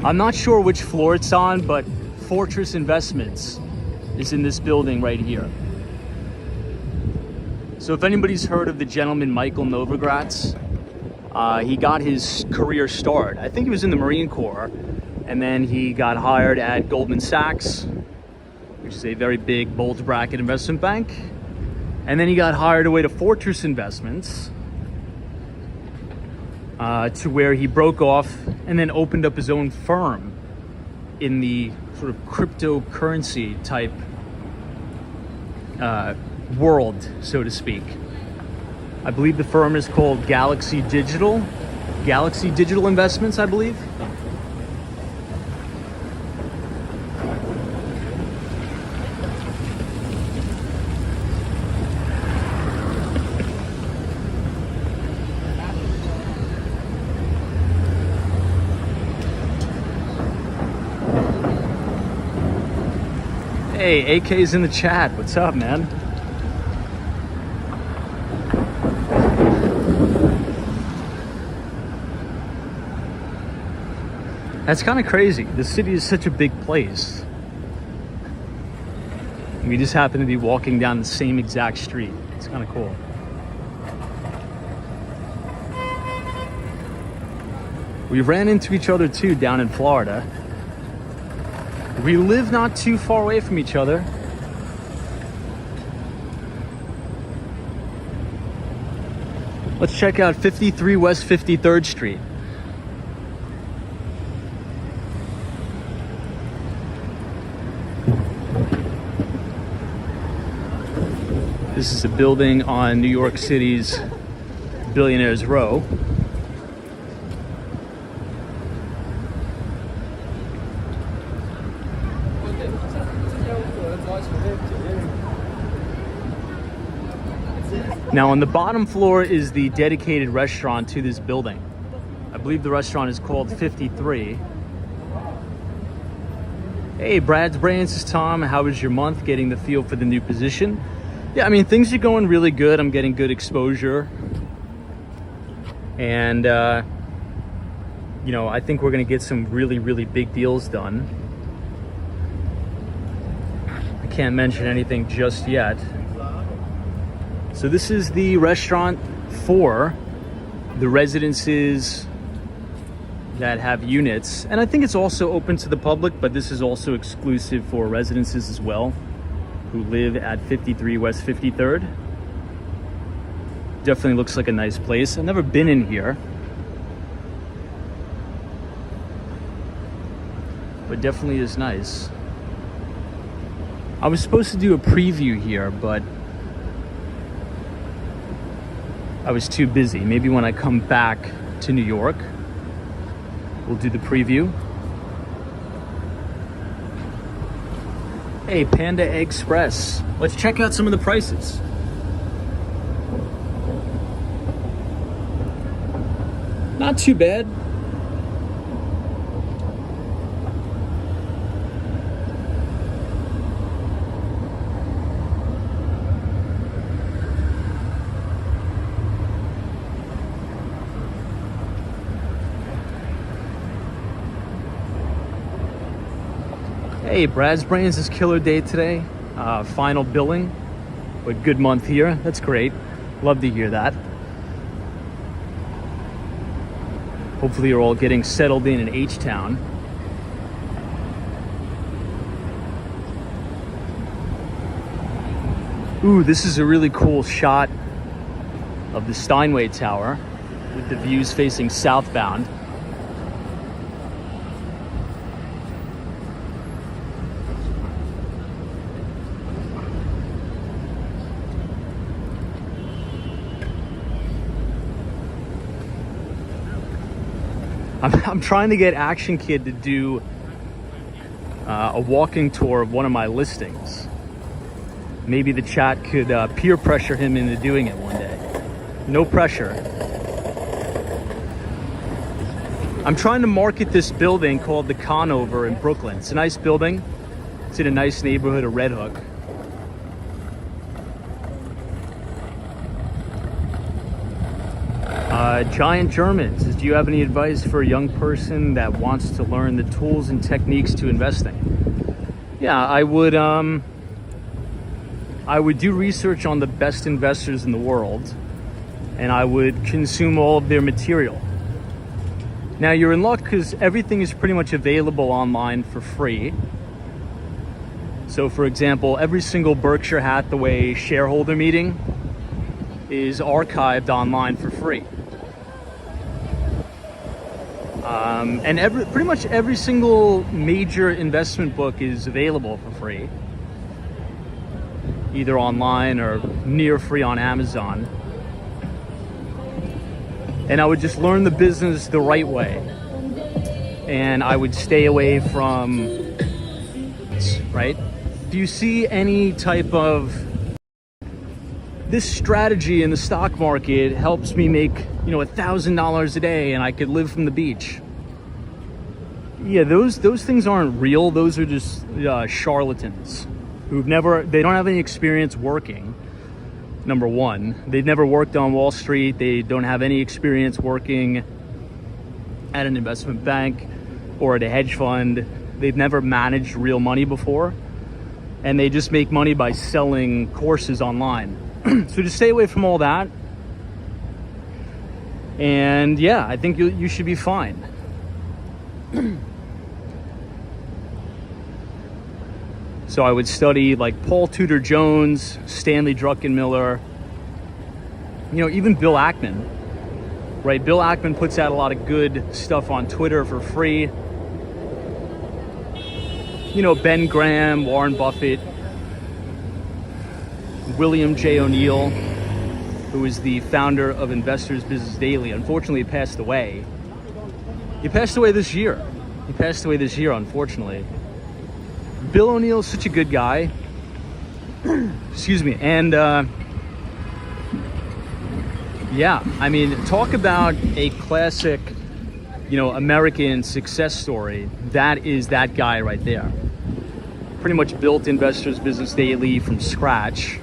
I'm not sure which floor it's on, but Fortress Investments is in this building right here. So if anybody's heard of the gentleman Michael Novogratz, he got his career start. I think he was in the Marine Corps, and then he got hired at Goldman Sachs, which is a very big bulge bracket investment bank. And then he got hired away to Fortress Investments, to where he broke off and then opened up his own firm in the sort of cryptocurrency type world, so to speak. I believe the firm is called Galaxy Digital Investments, I believe. Hey, AK's in the chat. What's up, man? That's kind of crazy. This city is such a big place. We just happen to be walking down the same exact street. It's kind of cool. We ran into each other too down in Florida. We live not too far away from each other. Let's check out 53 West 53rd Street. This is a building on New York City's Billionaires Row. Now on the bottom floor is the dedicated restaurant to this building. I believe the restaurant is called 53. Hey, Brad's Brains, is Tom. How was your month getting the feel for the new position? Yeah, I mean, things are going really good. I'm getting good exposure. And, you know, I think we're going to get some really, really big deals done. I can't mention anything just yet. So this is the restaurant for the residences that have units. And I think it's also open to the public, but this is also exclusive for residences as well, who live at 53 West 53rd. Definitely looks like a nice place. I've never been in here, but definitely is nice. I was supposed to do a preview here, but I was too busy. Maybe when I come back to New York, we'll do the preview. Hey, Panda Express. Let's check out some of the prices. Not too bad. Hey, Brad's Brains is killer day today. Final billing, but good month here. That's great. Love to hear that. Hopefully you're all getting settled in H-Town. Ooh, this is a really cool shot of the Steinway Tower with the views facing southbound. I'm trying to get Action Kid to do a walking tour of one of my listings. Maybe the chat could peer pressure him into doing it one day. No pressure. I'm trying to market this building called the Conover in Brooklyn. It's a nice building. It's in a nice neighborhood of Red Hook. Giant Germans. Do you have any advice for a young person that wants to learn the tools and techniques to investing? Yeah, I would do research on the best investors in the world, and I would consume all of their material. Now you're in luck because everything is pretty much available online for free. So for example, every single Berkshire Hathaway shareholder meeting is archived online for free. And pretty much every single major investment book is available for free, either online or near free on Amazon. And I would just learn the business the right way. And I would stay away from, right? If you see any type of, this strategy in the stock market helps me make, $1,000 a day and I could live from the beach. Yeah, those things aren't real. Those are just charlatans they don't have any experience working. Number one, they've never worked on Wall Street. They don't have any experience working at an investment bank or at a hedge fund. They've never managed real money before. And they just make money by selling courses online. So just stay away from all that. And yeah, I think you should be fine. So I would study like Paul Tudor Jones, Stanley Druckenmiller, even Bill Ackman, right? Bill Ackman puts out a lot of good stuff on Twitter for free. Ben Graham, Warren Buffett, William J. O'Neill, who is the founder of Investors Business Daily. Unfortunately, he passed away. He passed away this year, unfortunately. Bill O'Neill is such a good guy. Excuse me. And talk about a classic, American success story. That is that guy right there. Pretty much built Investors Business Daily from scratch.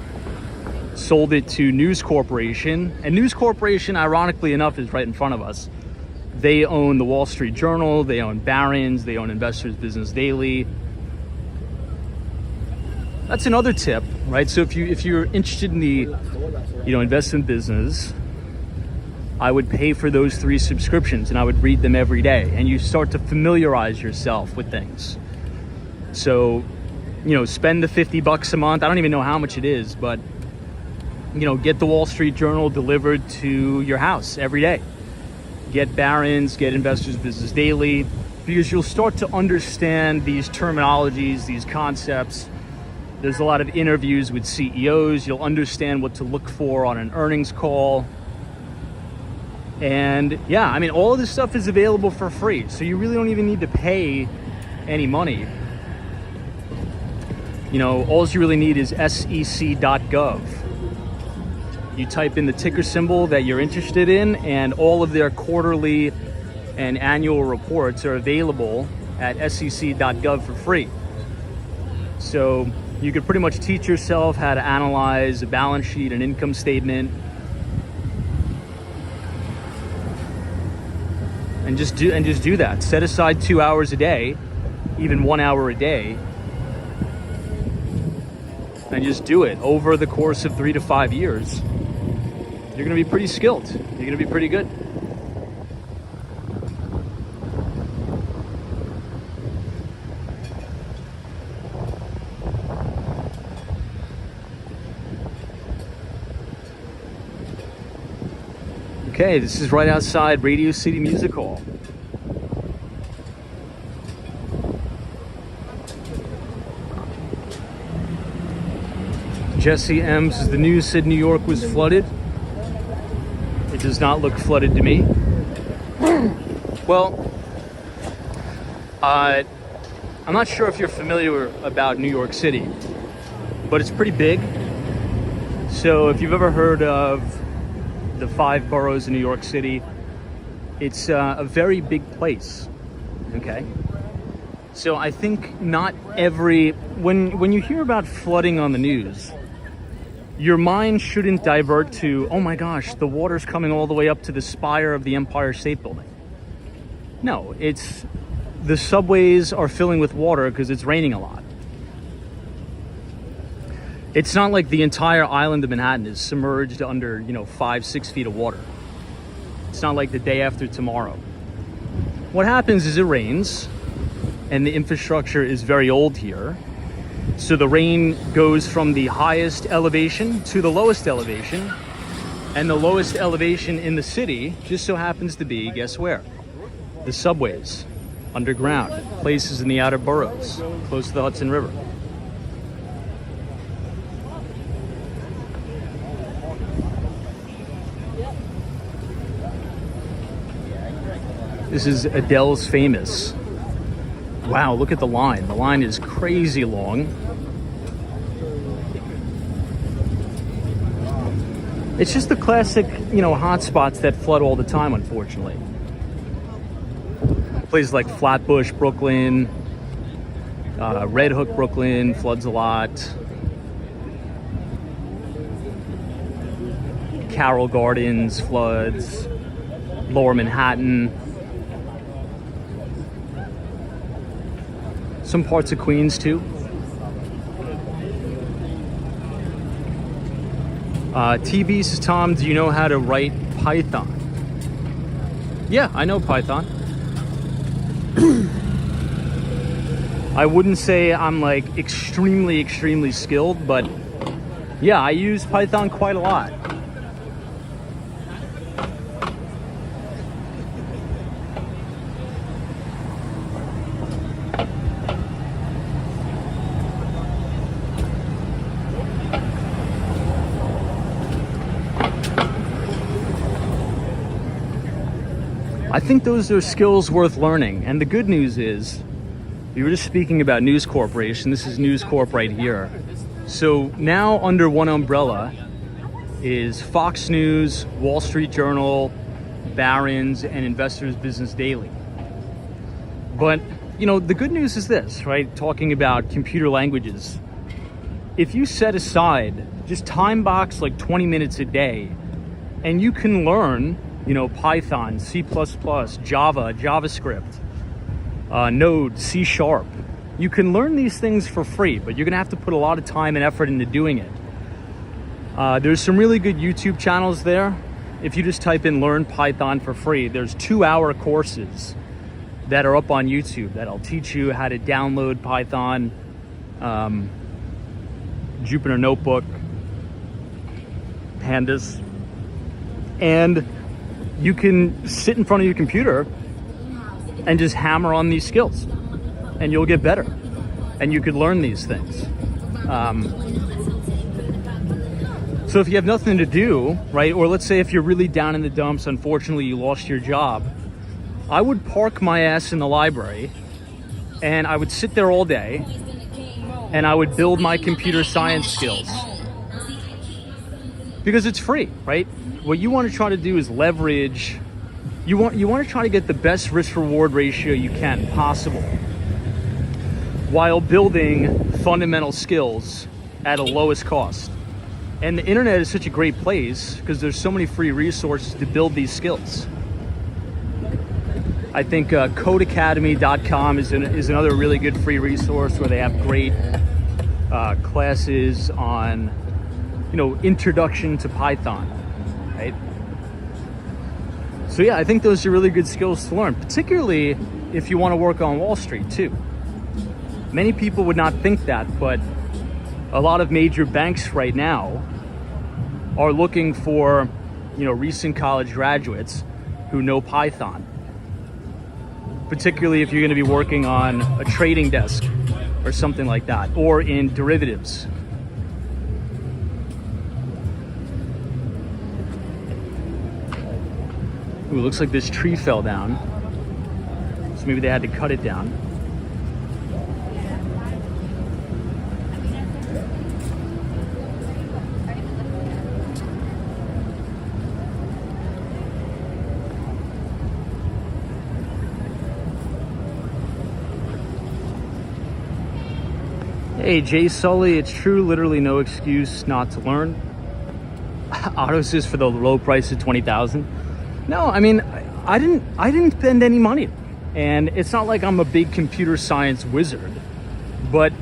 Sold it to News Corporation. And News Corporation, ironically enough, is right in front of us. They own the Wall Street Journal. They own Barron's. They own Investors Business Daily. That's another tip, right? So if you're interested in the, investment business, I would pay for those 3 subscriptions and I would read them every day, and you start to familiarize yourself with things. So, spend the $50 a month. I don't even know how much it is, but get the Wall Street Journal delivered to your house every day. Get Barron's, get Investors Business Daily, because you'll start to understand these terminologies, these concepts. There's a lot of interviews with CEOs. You'll understand what to look for on an earnings call. And yeah, all of this stuff is available for free. So you really don't even need to pay any money. All you really need is sec.gov. You type in the ticker symbol that you're interested in, and all of their quarterly and annual reports are available at sec.gov for free. So you could pretty much teach yourself how to analyze a balance sheet, an income statement, and just do that. Set aside 2 hours a day, even 1 hour a day, and just do it over the course of 3 to 5 years, you're going to be pretty skilled. You're going to be pretty good. Okay, this is right outside Radio City Music Hall. Jesse M says the news said New York was flooded. It does not look flooded to me. Well, I'm not sure if you're familiar about New York City, but it's pretty big. So if you've ever heard of the 5 boroughs in New York City, it's a very big place. Okay, so I think not every when you hear about flooding on the news, your mind shouldn't divert to, oh my gosh, the water's coming all the way up to the spire of the Empire State Building. No, it's the subways are filling with water because it's raining a lot. It's not like the entire island of Manhattan is submerged under, 5-6 feet of water. It's not like the day after tomorrow. What happens is it rains, and the infrastructure is very old here. So the rain goes from the highest elevation to the lowest elevation, and the lowest elevation in the city just so happens to be, guess where? The subways, underground, places in the outer boroughs, close to the Hudson River. This is Adele's Famous. Wow, look at the line. The line is crazy long. It's just the classic, hot spots that flood all the time, unfortunately. Places like Flatbush, Brooklyn, Red Hook, Brooklyn floods a lot. Carroll Gardens floods. Lower Manhattan. Some parts of Queens too. TB says, Tom, do you know how to write Python? Yeah, I know Python. I wouldn't say I'm like extremely skilled, but yeah, I use Python quite a lot. I think those are skills worth learning. And the good news is, we were just speaking about News Corporation. This is News Corp right here. So now under one umbrella is Fox News, Wall Street Journal, Barron's, and Investors Business Daily. But, the good news is this, right? Talking about computer languages. If you set aside, just time box like 20 minutes a day, and you can learn Python, C++, Java, JavaScript, Node, C#. You can learn these things for free, but you're gonna have to put a lot of time and effort into doing it. There's some really good YouTube channels there. If you just type in Learn Python for free, there's 2-hour courses that are up on YouTube that'll teach you how to download Python, Jupyter Notebook, Pandas, and you can sit in front of your computer and just hammer on these skills and you'll get better and you could learn these things. So if you have nothing to do, right, or let's say if you're really down in the dumps, unfortunately you lost your job, I would park my ass in the library and I would sit there all day and I would build my computer science skills because it's free, right? What you want to try to do is leverage, you want to try to get the best risk-reward ratio you can possible while building fundamental skills at a lowest cost. And the internet is such a great place because there's so many free resources to build these skills. I think codeacademy.com is another really good free resource where they have great classes on, introduction to Python, right? So yeah, I think those are really good skills to learn, particularly if you want to work on Wall Street too. Many people would not think that, but a lot of major banks right now are looking for, recent college graduates who know Python, particularly if you're going to be working on a trading desk or something like that, or in derivatives. Ooh, looks like this tree fell down, so maybe they had to cut it down. Hey, Jay Sully, it's true, literally no excuse not to learn. Autos is for the low price of 20,000. No, I mean, I didn't spend any money. And it's not like I'm a big computer science wizard. But,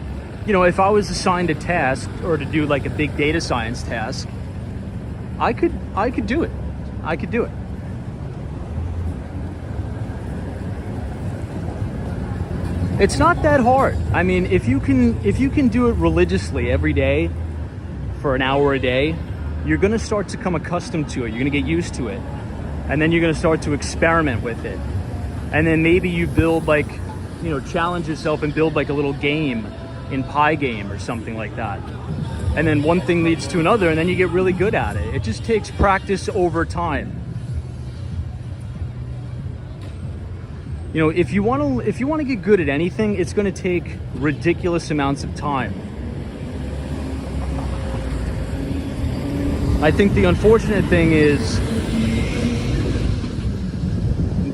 if I was assigned a task or to do like a big data science task, I could do it. I could do it. It's not that hard. I mean, if you can do it religiously every day for an hour a day, you're going to start to become accustomed to it. You're going to get used to it. And then you're going to start to experiment with it. And then maybe you build challenge yourself and build like a little game in Pygame or something like that. And then one thing leads to another, and then you get really good at it. It just takes practice over time. If you want to get good at anything, it's going to take ridiculous amounts of time. I think the unfortunate thing is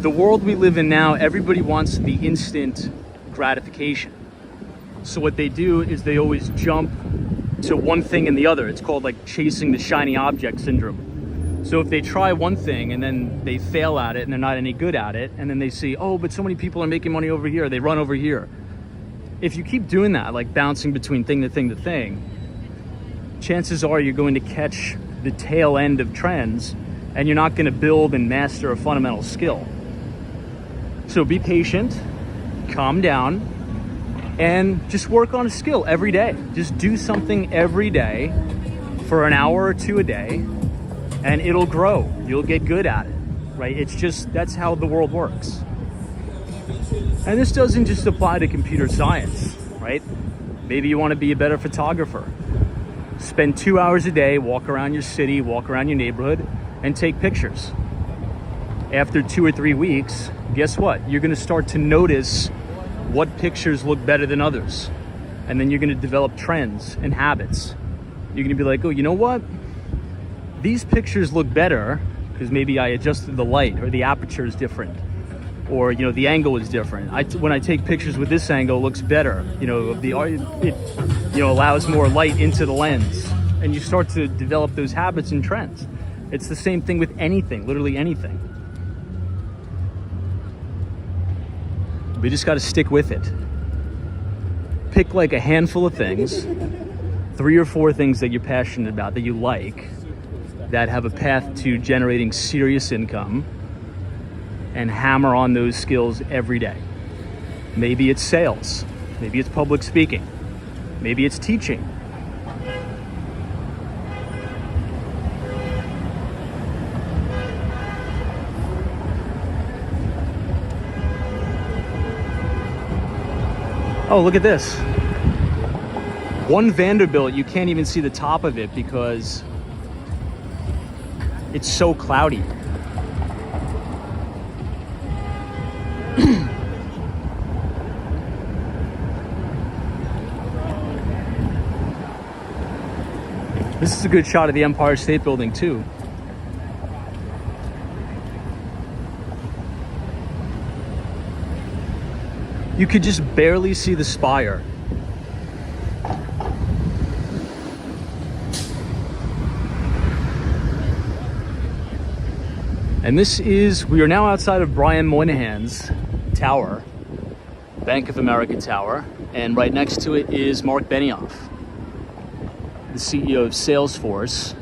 the world we live in now, everybody wants the instant gratification. So what they do is they always jump to one thing and the other. It's called like chasing the shiny object syndrome. So if they try one thing and then they fail at it and they're not any good at it, and then they see, oh, but so many people are making money over here, they run over here. If you keep doing that, like bouncing between thing to thing to thing, chances are you're going to catch the tail end of trends and you're not going to build and master a fundamental skill. So be patient, calm down, and just work on a skill every day. Just do something every day for an hour or two a day, and it'll grow. You'll get good at it, right? It's just, that's how the world works. And this doesn't just apply to computer science, right? Maybe you want to be a better photographer. Spend 2 hours a day, walk around your city, walk around your neighborhood, and take pictures. After 2 or 3 weeks, guess what? You're going to start to notice what pictures look better than others. And then you're going to develop trends and habits. You're going to be like, oh, you know what? These pictures look better because maybe I adjusted the light, or the aperture is different, or the angle is different. When I take pictures with this angle, it looks better. It allows more light into the lens, and you start to develop those habits and trends. It's the same thing with anything, literally anything. We just got to stick with it. Pick like a handful of things, 3 or 4 things that you're passionate about, that you like, that have a path to generating serious income, and hammer on those skills every day. Maybe it's sales, maybe it's public speaking, maybe it's teaching. Oh, look at this. One Vanderbilt, you can't even see the top of it because it's so cloudy. This is a good shot of the Empire State Building too. You could just barely see the spire. And we are now outside of Brian Moynihan's tower, Bank of America tower, and right next to it is Mark Benioff. the CEO of Salesforce.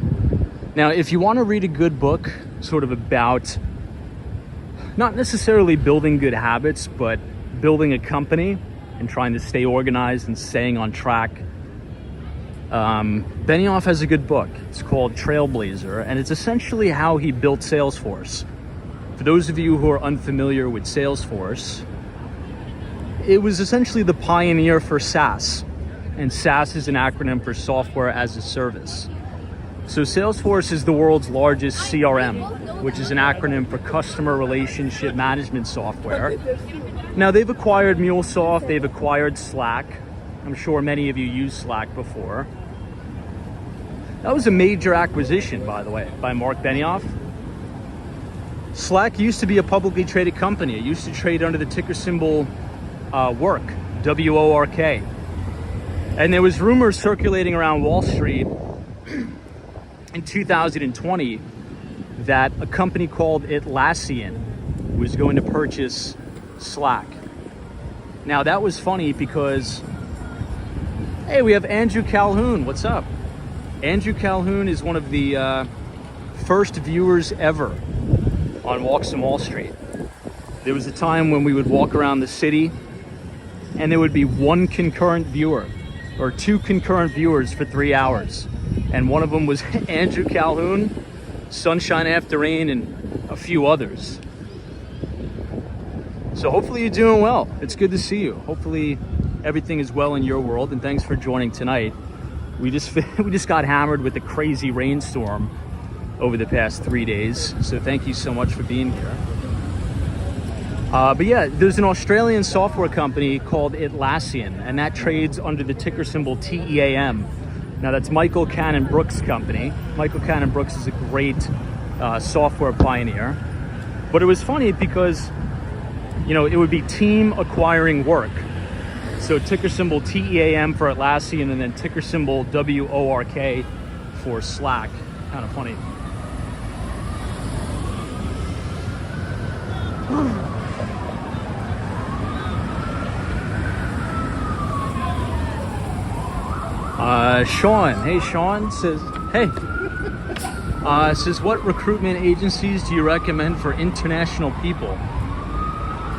Now, if you want to read a good book, sort of about not necessarily building good habits, but building a company and trying to stay organized and staying on track, Benioff has a good book. It's called Trailblazer, and it's essentially how he built Salesforce. For those of you who are unfamiliar with Salesforce, it was essentially the pioneer for SaaS, and SaaS is an acronym for Software as a Service. So Salesforce is the world's largest CRM, which is an acronym for Customer Relationship Management Software. Now, they've acquired MuleSoft, they've acquired Slack. I'm sure many of you used Slack before. That was a major acquisition, by the way, by Mark Benioff. Slack used to be a publicly traded company. It used to trade under the ticker symbol WORK, W-O-R-K. And there was rumors circulating around Wall Street in 2020 that a company called Atlassian was going to purchase Slack. Now, that was funny because, hey, we have Andrew Calhoun. What's up? Andrew Calhoun is one of the first viewers ever on Walks on Wall Street. There was a time when we would walk around the city and there would be one concurrent viewer or two concurrent viewers for 3 hours. And one of them was Andrew Calhoun, Sunshine After Rain, and a few others. So hopefully you're doing well. It's good to see you. Hopefully everything is well in your world, and thanks for joining tonight. We just got hammered with a crazy rainstorm over the past 3 days, so thank you so much for being here. But yeah, there's an Australian software company called Atlassian, and that trades under the ticker symbol TEAM. Now, that's Michael Cannon-Brookes' company. Michael Cannon-Brookes is a great software pioneer. But it was funny because, you know, it would be team acquiring work. So ticker symbol TEAM for Atlassian, and then ticker symbol WORK for Slack. Kind of funny. Sean, hey Sean, says, hey, says, what recruitment agencies do you recommend for international people?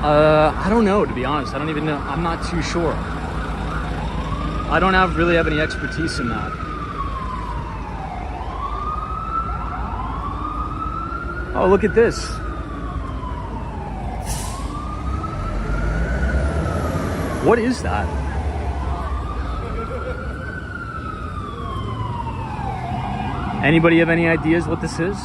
I don't know, to be honest. I don't even know. I'm not too sure. I don't really have any expertise in that. Oh, look at this. What is that? Anybody have any ideas what this is?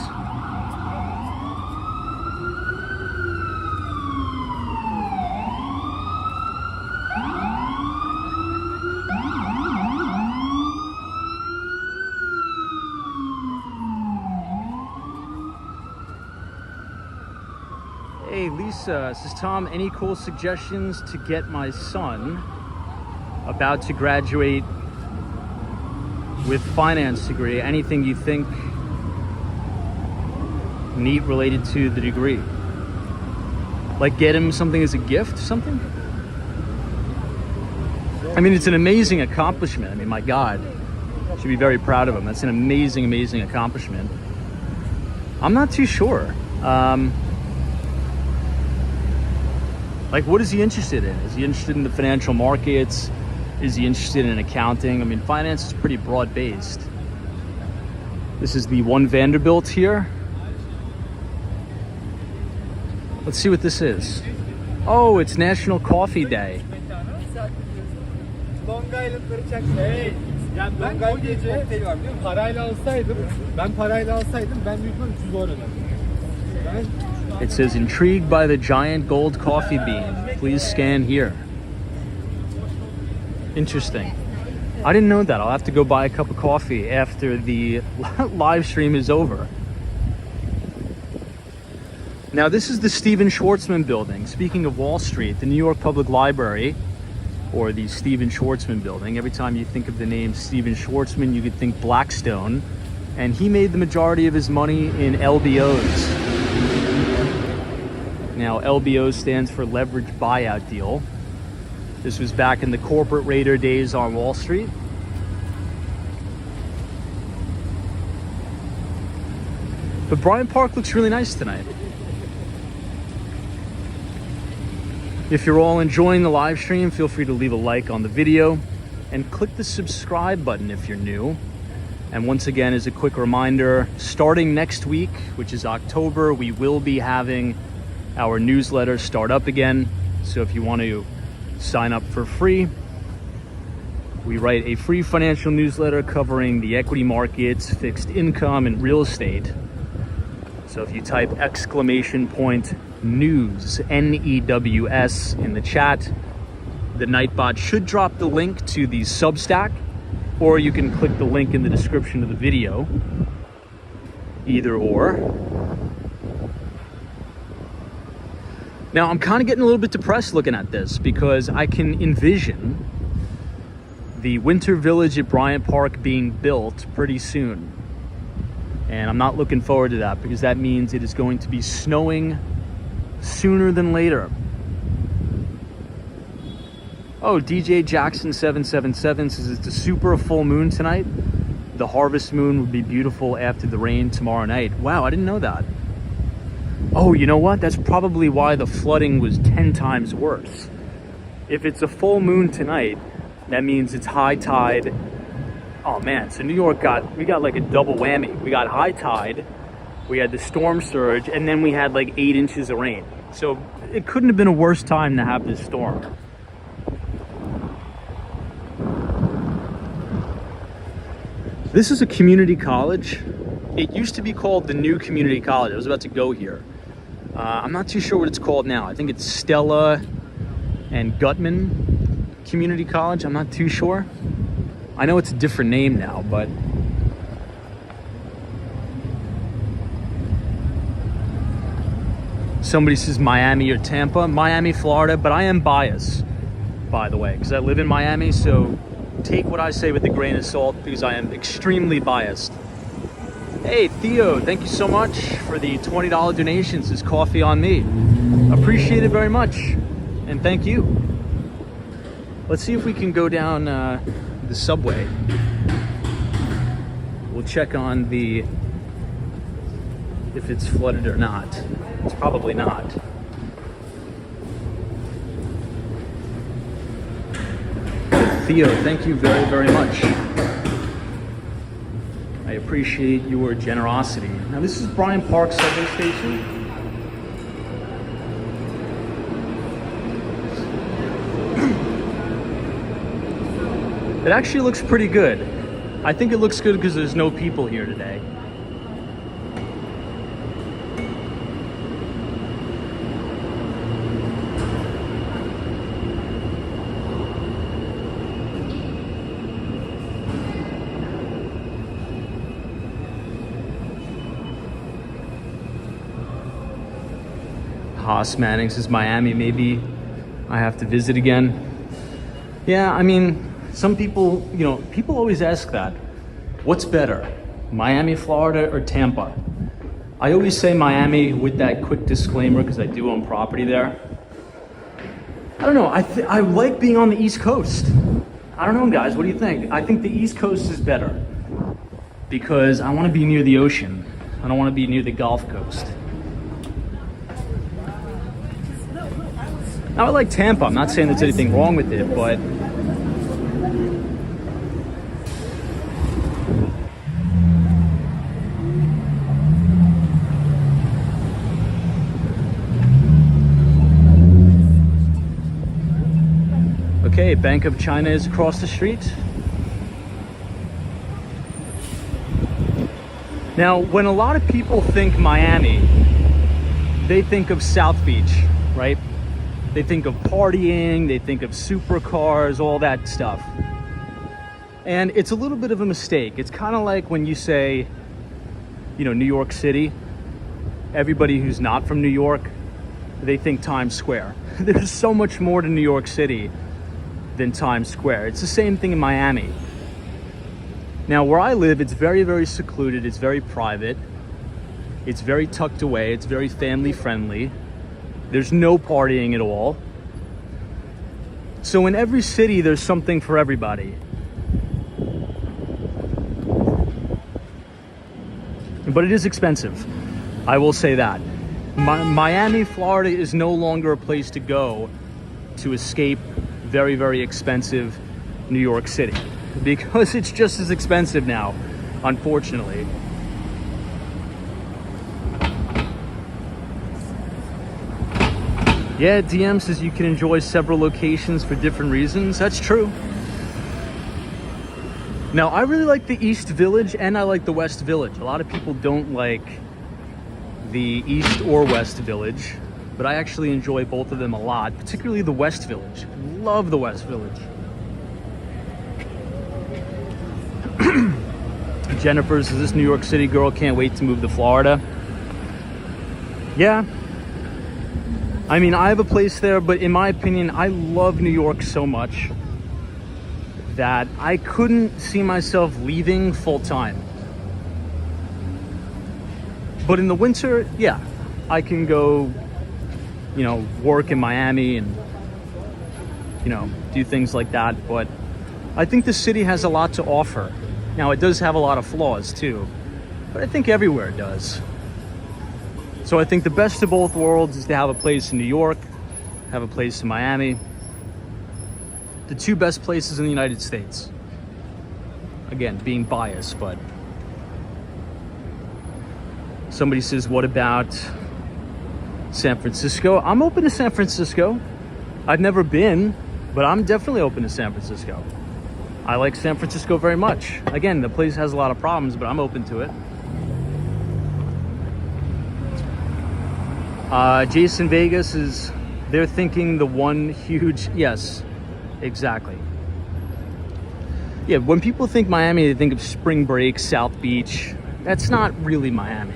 Hey, Lisa, says Tom, any cool suggestions to get my son about to graduate with finance degree? Anything you think neat related to the degree? Like get him something as a gift, something? I mean, it's an amazing accomplishment. I mean, my God, should be very proud of him. That's an amazing, amazing accomplishment. I'm not too sure. Like, what is he interested in? Is he interested in the financial markets? Is he interested in accounting? I mean, finance is pretty broad-based. This is the One Vanderbilt here. Let's see what this is. Oh, it's National Coffee Day. Long Island'ları çaksın. Yani ben o gece parayla alsaydım, ben büyük ihtimalle 300 dolar öderdim. It says, intrigued by the giant gold coffee bean. Please scan here. Interesting. I didn't know that. I'll have to go buy a cup of coffee after the live stream is over. Now, this is the Stephen Schwarzman building. Speaking of Wall Street, the New York Public Library, or the Stephen Schwarzman building. Every time you think of the name Stephen Schwarzman, you could think Blackstone. And he made the majority of his money in LBOs. Now, LBO stands for Leveraged Buyout Deal. This was back in the corporate raider days on Wall Street. But Bryant Park looks really nice tonight. If you're all enjoying the live stream, feel free to leave a like on the video and click the subscribe button if you're new. And once again, as a quick reminder, starting next week, which is October, we will be having our newsletter start up again. So if you want to sign up for free, we write a free financial newsletter covering the equity markets, fixed income, and real estate. So if you type !news, NEWS, in the chat, the Nightbot should drop the link to the Substack, or you can click the link in the description of the video. Either or. Now, I'm kind of getting a little bit depressed looking at this because I can envision the winter village at Bryant Park being built pretty soon. And I'm not looking forward to that because that means it is going to be snowing sooner than later. Oh, DJ Jackson 777 says it's a super full moon tonight. The harvest moon would be beautiful after the rain tomorrow night. Wow, I didn't know that. Oh, you know what? That's probably why the flooding was 10 times worse. If it's a full moon tonight, that means it's high tide. Oh man, so New York we got like a double whammy. We got high tide, we had the storm surge, and then we had like 8 inches of rain. So it couldn't have been a worse time to have this storm. This is a community college. It used to be called the New Community College. I was about to go here. I'm not too sure what it's called now. I think it's Stella and Gutman Community College. I'm not too sure. I know it's a different name now, but somebody says Miami or Tampa. Miami, Florida, but I am biased, by the way, because I live in Miami, so take what I say with a grain of salt because I am extremely biased. Hey, Theo, thank you so much for the $20 donations. It's coffee on me. Appreciate it very much, and thank you. Let's see if we can go down the subway. We'll check on if it's flooded or not. It's probably not. Theo, thank you very, very much. I appreciate your generosity. Now, this is Bryant Park subway station. It actually looks pretty good. I think it looks good because there's no people here today. Haas Manning says Miami, maybe I have to visit again. Yeah, I mean, some people, people always ask that. What's better, Miami, Florida, or Tampa? I always say Miami with that quick disclaimer because I do own property there. I don't know, I like being on the East Coast. I don't know, guys, what do you think? I think the East Coast is better because I want to be near the ocean. I don't want to be near the Gulf Coast. Now, I like Tampa. I'm not saying there's anything wrong with it, but okay, Bank of China is across the street. Now, when a lot of people think Miami, they think of South Beach, right? They think of partying, they think of supercars, all that stuff. And it's a little bit of a mistake. It's kind of like when you say, New York City. Everybody who's not from New York, they think Times Square. There's so much more to New York City than Times Square. It's the same thing in Miami. Now, where I live, it's very, very secluded. It's very private. It's very tucked away. It's very family friendly. There's no partying at all. So in every city, there's something for everybody. but it is expensive. I will say that. Miami, Florida is no longer a place to go to escape very, very expensive New York City, because it's just as expensive now, unfortunately. Yeah, DM says you can enjoy several locations for different reasons. That's true. Now, I really like the East Village and I like the West Village. A lot of people don't like the East or West Village, but I actually enjoy both of them a lot, particularly the West Village. Love the West Village. Jennifer says, this New York City girl can't wait to move to Florida. Yeah. I mean, I have a place there, but in my opinion, I love New York so much that I couldn't see myself leaving full time. But in the winter, yeah, I can go, you know, work in Miami and, you know, do things like that. But I think the city has a lot to offer. Now, it does have a lot of flaws too, but I think everywhere it does. So I think the best of both worlds is to have a place in New York, have a place in Miami. The two best places in the United States. Again, being biased, but somebody says, what about San Francisco? I'm open to San Francisco. I've never been, but I'm definitely open to San Francisco. I like San Francisco very much. Again, the place has a lot of problems, but I'm open to it. Jason Vegas is, they're thinking the one huge, yes, exactly. Yeah, when people think Miami, they think of spring break, South Beach. That's not really Miami.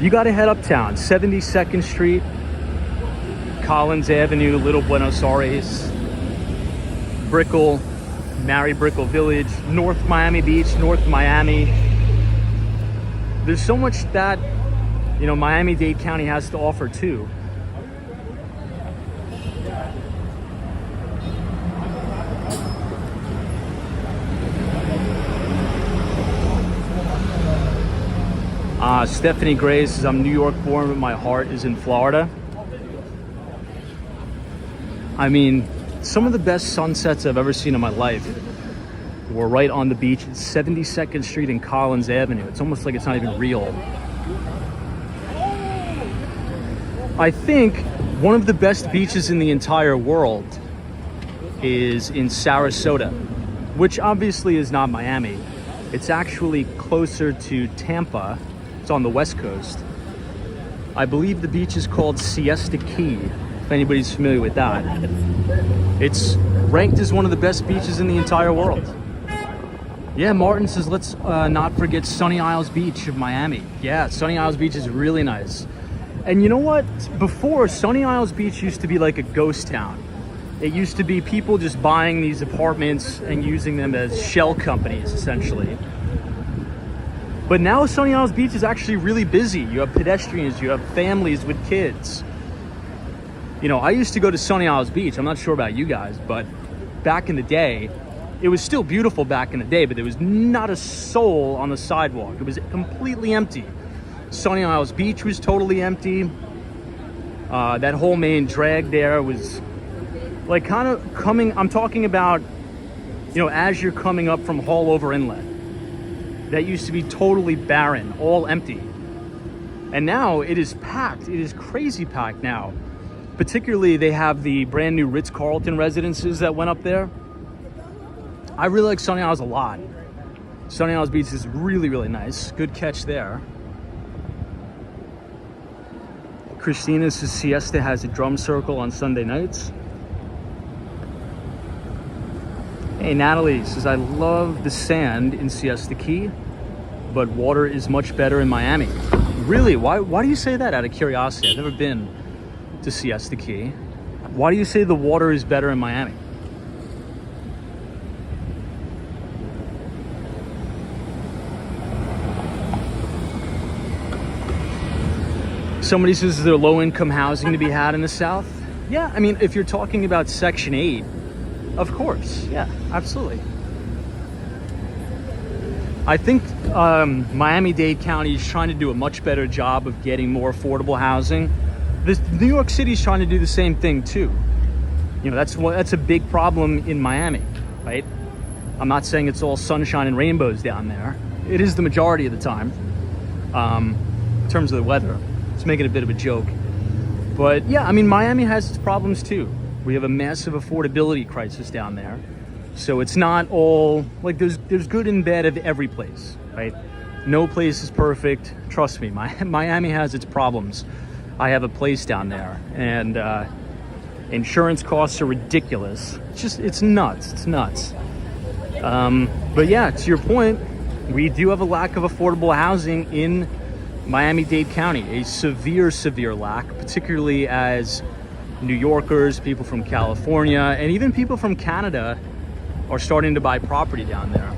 You gotta head uptown, 72nd Street, Collins Avenue, Little Buenos Aires, Brickell, Mary Brickell Village, North Miami Beach, North Miami. There's so much that, you know, Miami-Dade County has to offer too. Stephanie Gray says, I'm New York born, but my heart is in Florida. I mean, some of the best sunsets I've ever seen in my life were right on the beach at 72nd Street and Collins Avenue. It's almost like it's not even real. I think one of the best beaches in the entire world is in Sarasota, which obviously is not Miami. It's actually closer to Tampa. It's on the West Coast. I believe the beach is called Siesta Key, if anybody's familiar with that. It's ranked as one of the best beaches in the entire world. Yeah, Martin says, let's not forget Sunny Isles Beach of Miami. Yeah, Sunny Isles Beach is really nice. And you know what? Before, Sunny Isles Beach used to be like a ghost town. It used to be people just buying these apartments and using them as shell companies, essentially. But now Sunny Isles Beach is actually really busy. You have pedestrians, you have families with kids. You know, I used to go to Sunny Isles Beach. I'm not sure about you guys, but back in the day, it was still beautiful back in the day, but there was not a soul on the sidewalk. It was completely empty. Sunny Isles Beach was totally empty. That whole main drag there was like kind of coming, I'm talking about, you know, as you're coming up from Haulover Inlet. That used to be totally barren, all empty. And now it is packed. It is crazy packed now. Particularly, they have the brand new Ritz-Carlton residences that went up there. I really like Sunny Isles a lot. Sunny Isles Beach is really, really nice. Good catch there. Christina says Siesta has a drum circle on Sunday nights. Hey, Natalie says, I love the sand in Siesta Key, but water is much better in Miami. Really? Why do you say that out of curiosity? I've never been to Siesta Key. Why do you say the water is better in Miami? Somebody says, is there low-income housing to be had in the South? Yeah, I mean, if you're talking about Section 8, of course, yeah, absolutely. I think Miami-Dade County is trying to do a much better job of getting more affordable housing. New York City is trying to do the same thing too. You know, that's a big problem in Miami, right? I'm not saying it's all sunshine and rainbows down there. It is the majority of the time. In terms of the weather, it's making a bit of a joke. But yeah, I mean, Miami has its problems too. We have a massive affordability crisis down there. So it's not all, like there's good and bad of every place, right? No place is perfect. Trust me, Miami has its problems. I have a place down there, and insurance costs are ridiculous. It's nuts. It's nuts. But yeah, to your point, we do have a lack of affordable housing in Miami-Dade County, a severe lack, particularly as New Yorkers, people from California, and even people from Canada are starting to buy property down there.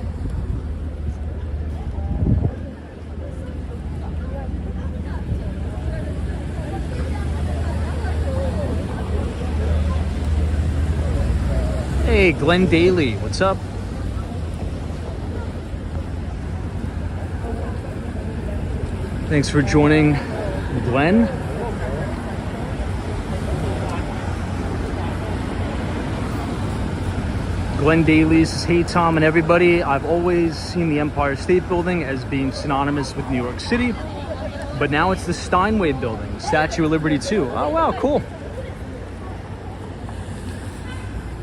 Hey, Glenn Daly, what's up? Thanks for joining, Glenn. Glenn Daly says, hey Tom and everybody, I've always seen the Empire State Building as being synonymous with New York City, but now it's the Steinway Building, Statue of Liberty too. Oh wow, cool.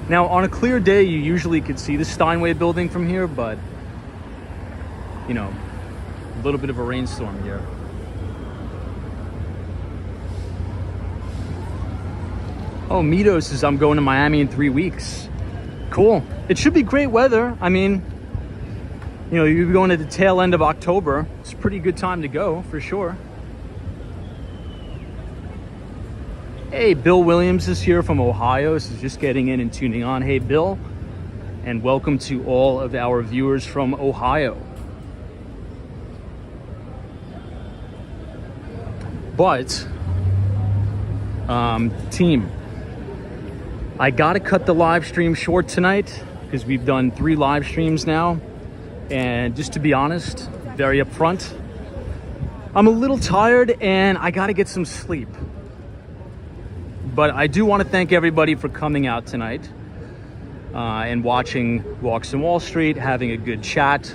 Now on a clear day, you usually could see the Steinway Building from here, but you know, a little bit of a rainstorm here. Oh, Mito says, I'm going to Miami in 3 weeks. Cool. It should be great weather. I mean, you know, you're going at the tail end of October. It's a pretty good time to go, for sure. Hey, Bill Williams is here from Ohio. This is just getting in and tuning on. Hey, Bill. And welcome to all of our viewers from Ohio. But, team, I gotta cut the live stream short tonight because we've done 3 live streams now. And just to be honest, very upfront, I'm a little tired and I gotta get some sleep. But I do want to thank everybody for coming out tonight and watching Walks on Wall Street, having a good chat.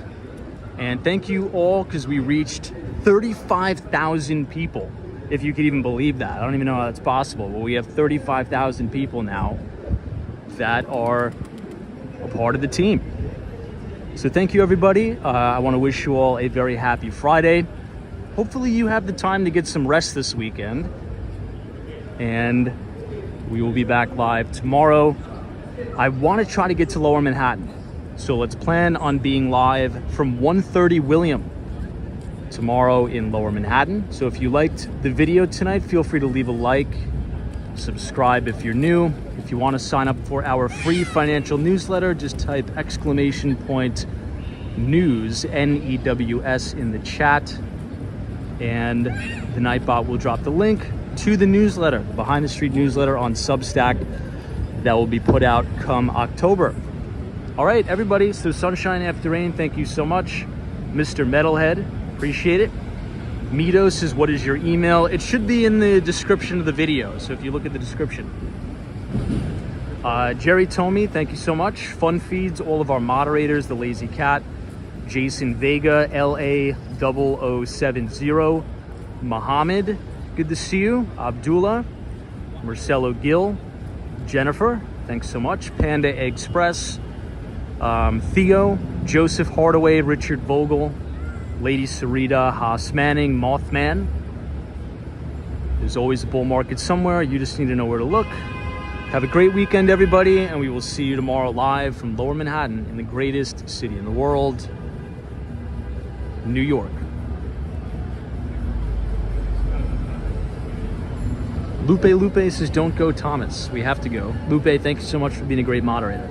And thank you all because we reached 35,000 people. If you could even believe that. I don't even know how that's possible. Well, we have 35,000 people now that are a part of the team. So thank you, everybody. I want to wish you all a very happy Friday. Hopefully you have the time to get some rest this weekend. And we will be back live tomorrow. I want to try to get to Lower Manhattan. So let's plan on being live from 1:30 William tomorrow in Lower Manhattan. So if you liked the video tonight, feel free to leave a like, subscribe if you're new. If you want to sign up for our free financial newsletter, just type !news, N-E-W-S, in the chat, and the Nightbot will drop the link to the newsletter, Behind the Street newsletter on Substack that will be put out come October. All right, everybody, so sunshine after rain, thank you so much. Mr. Metalhead, appreciate it. Mito says, what is your email? It should be in the description of the video, so if you look at the description. Jerry Tomey, thank you so much. Fun Feeds, all of our moderators, The Lazy Cat, Jason Vega, LA0070, Mohammed, good to see you. Abdullah, Marcelo Gill, Jennifer, thanks so much. Panda Express, Theo, Joseph Hardaway, Richard Vogel, Lady Sarita, Haas Manning, Mothman. There's always a bull market somewhere. You just need to know where to look. Have a great weekend, everybody, and we will see you tomorrow live from Lower Manhattan in the greatest city in the world, New York. Lupe says, don't go, Thomas. We have to go. Lupe, thank you so much for being a great moderator.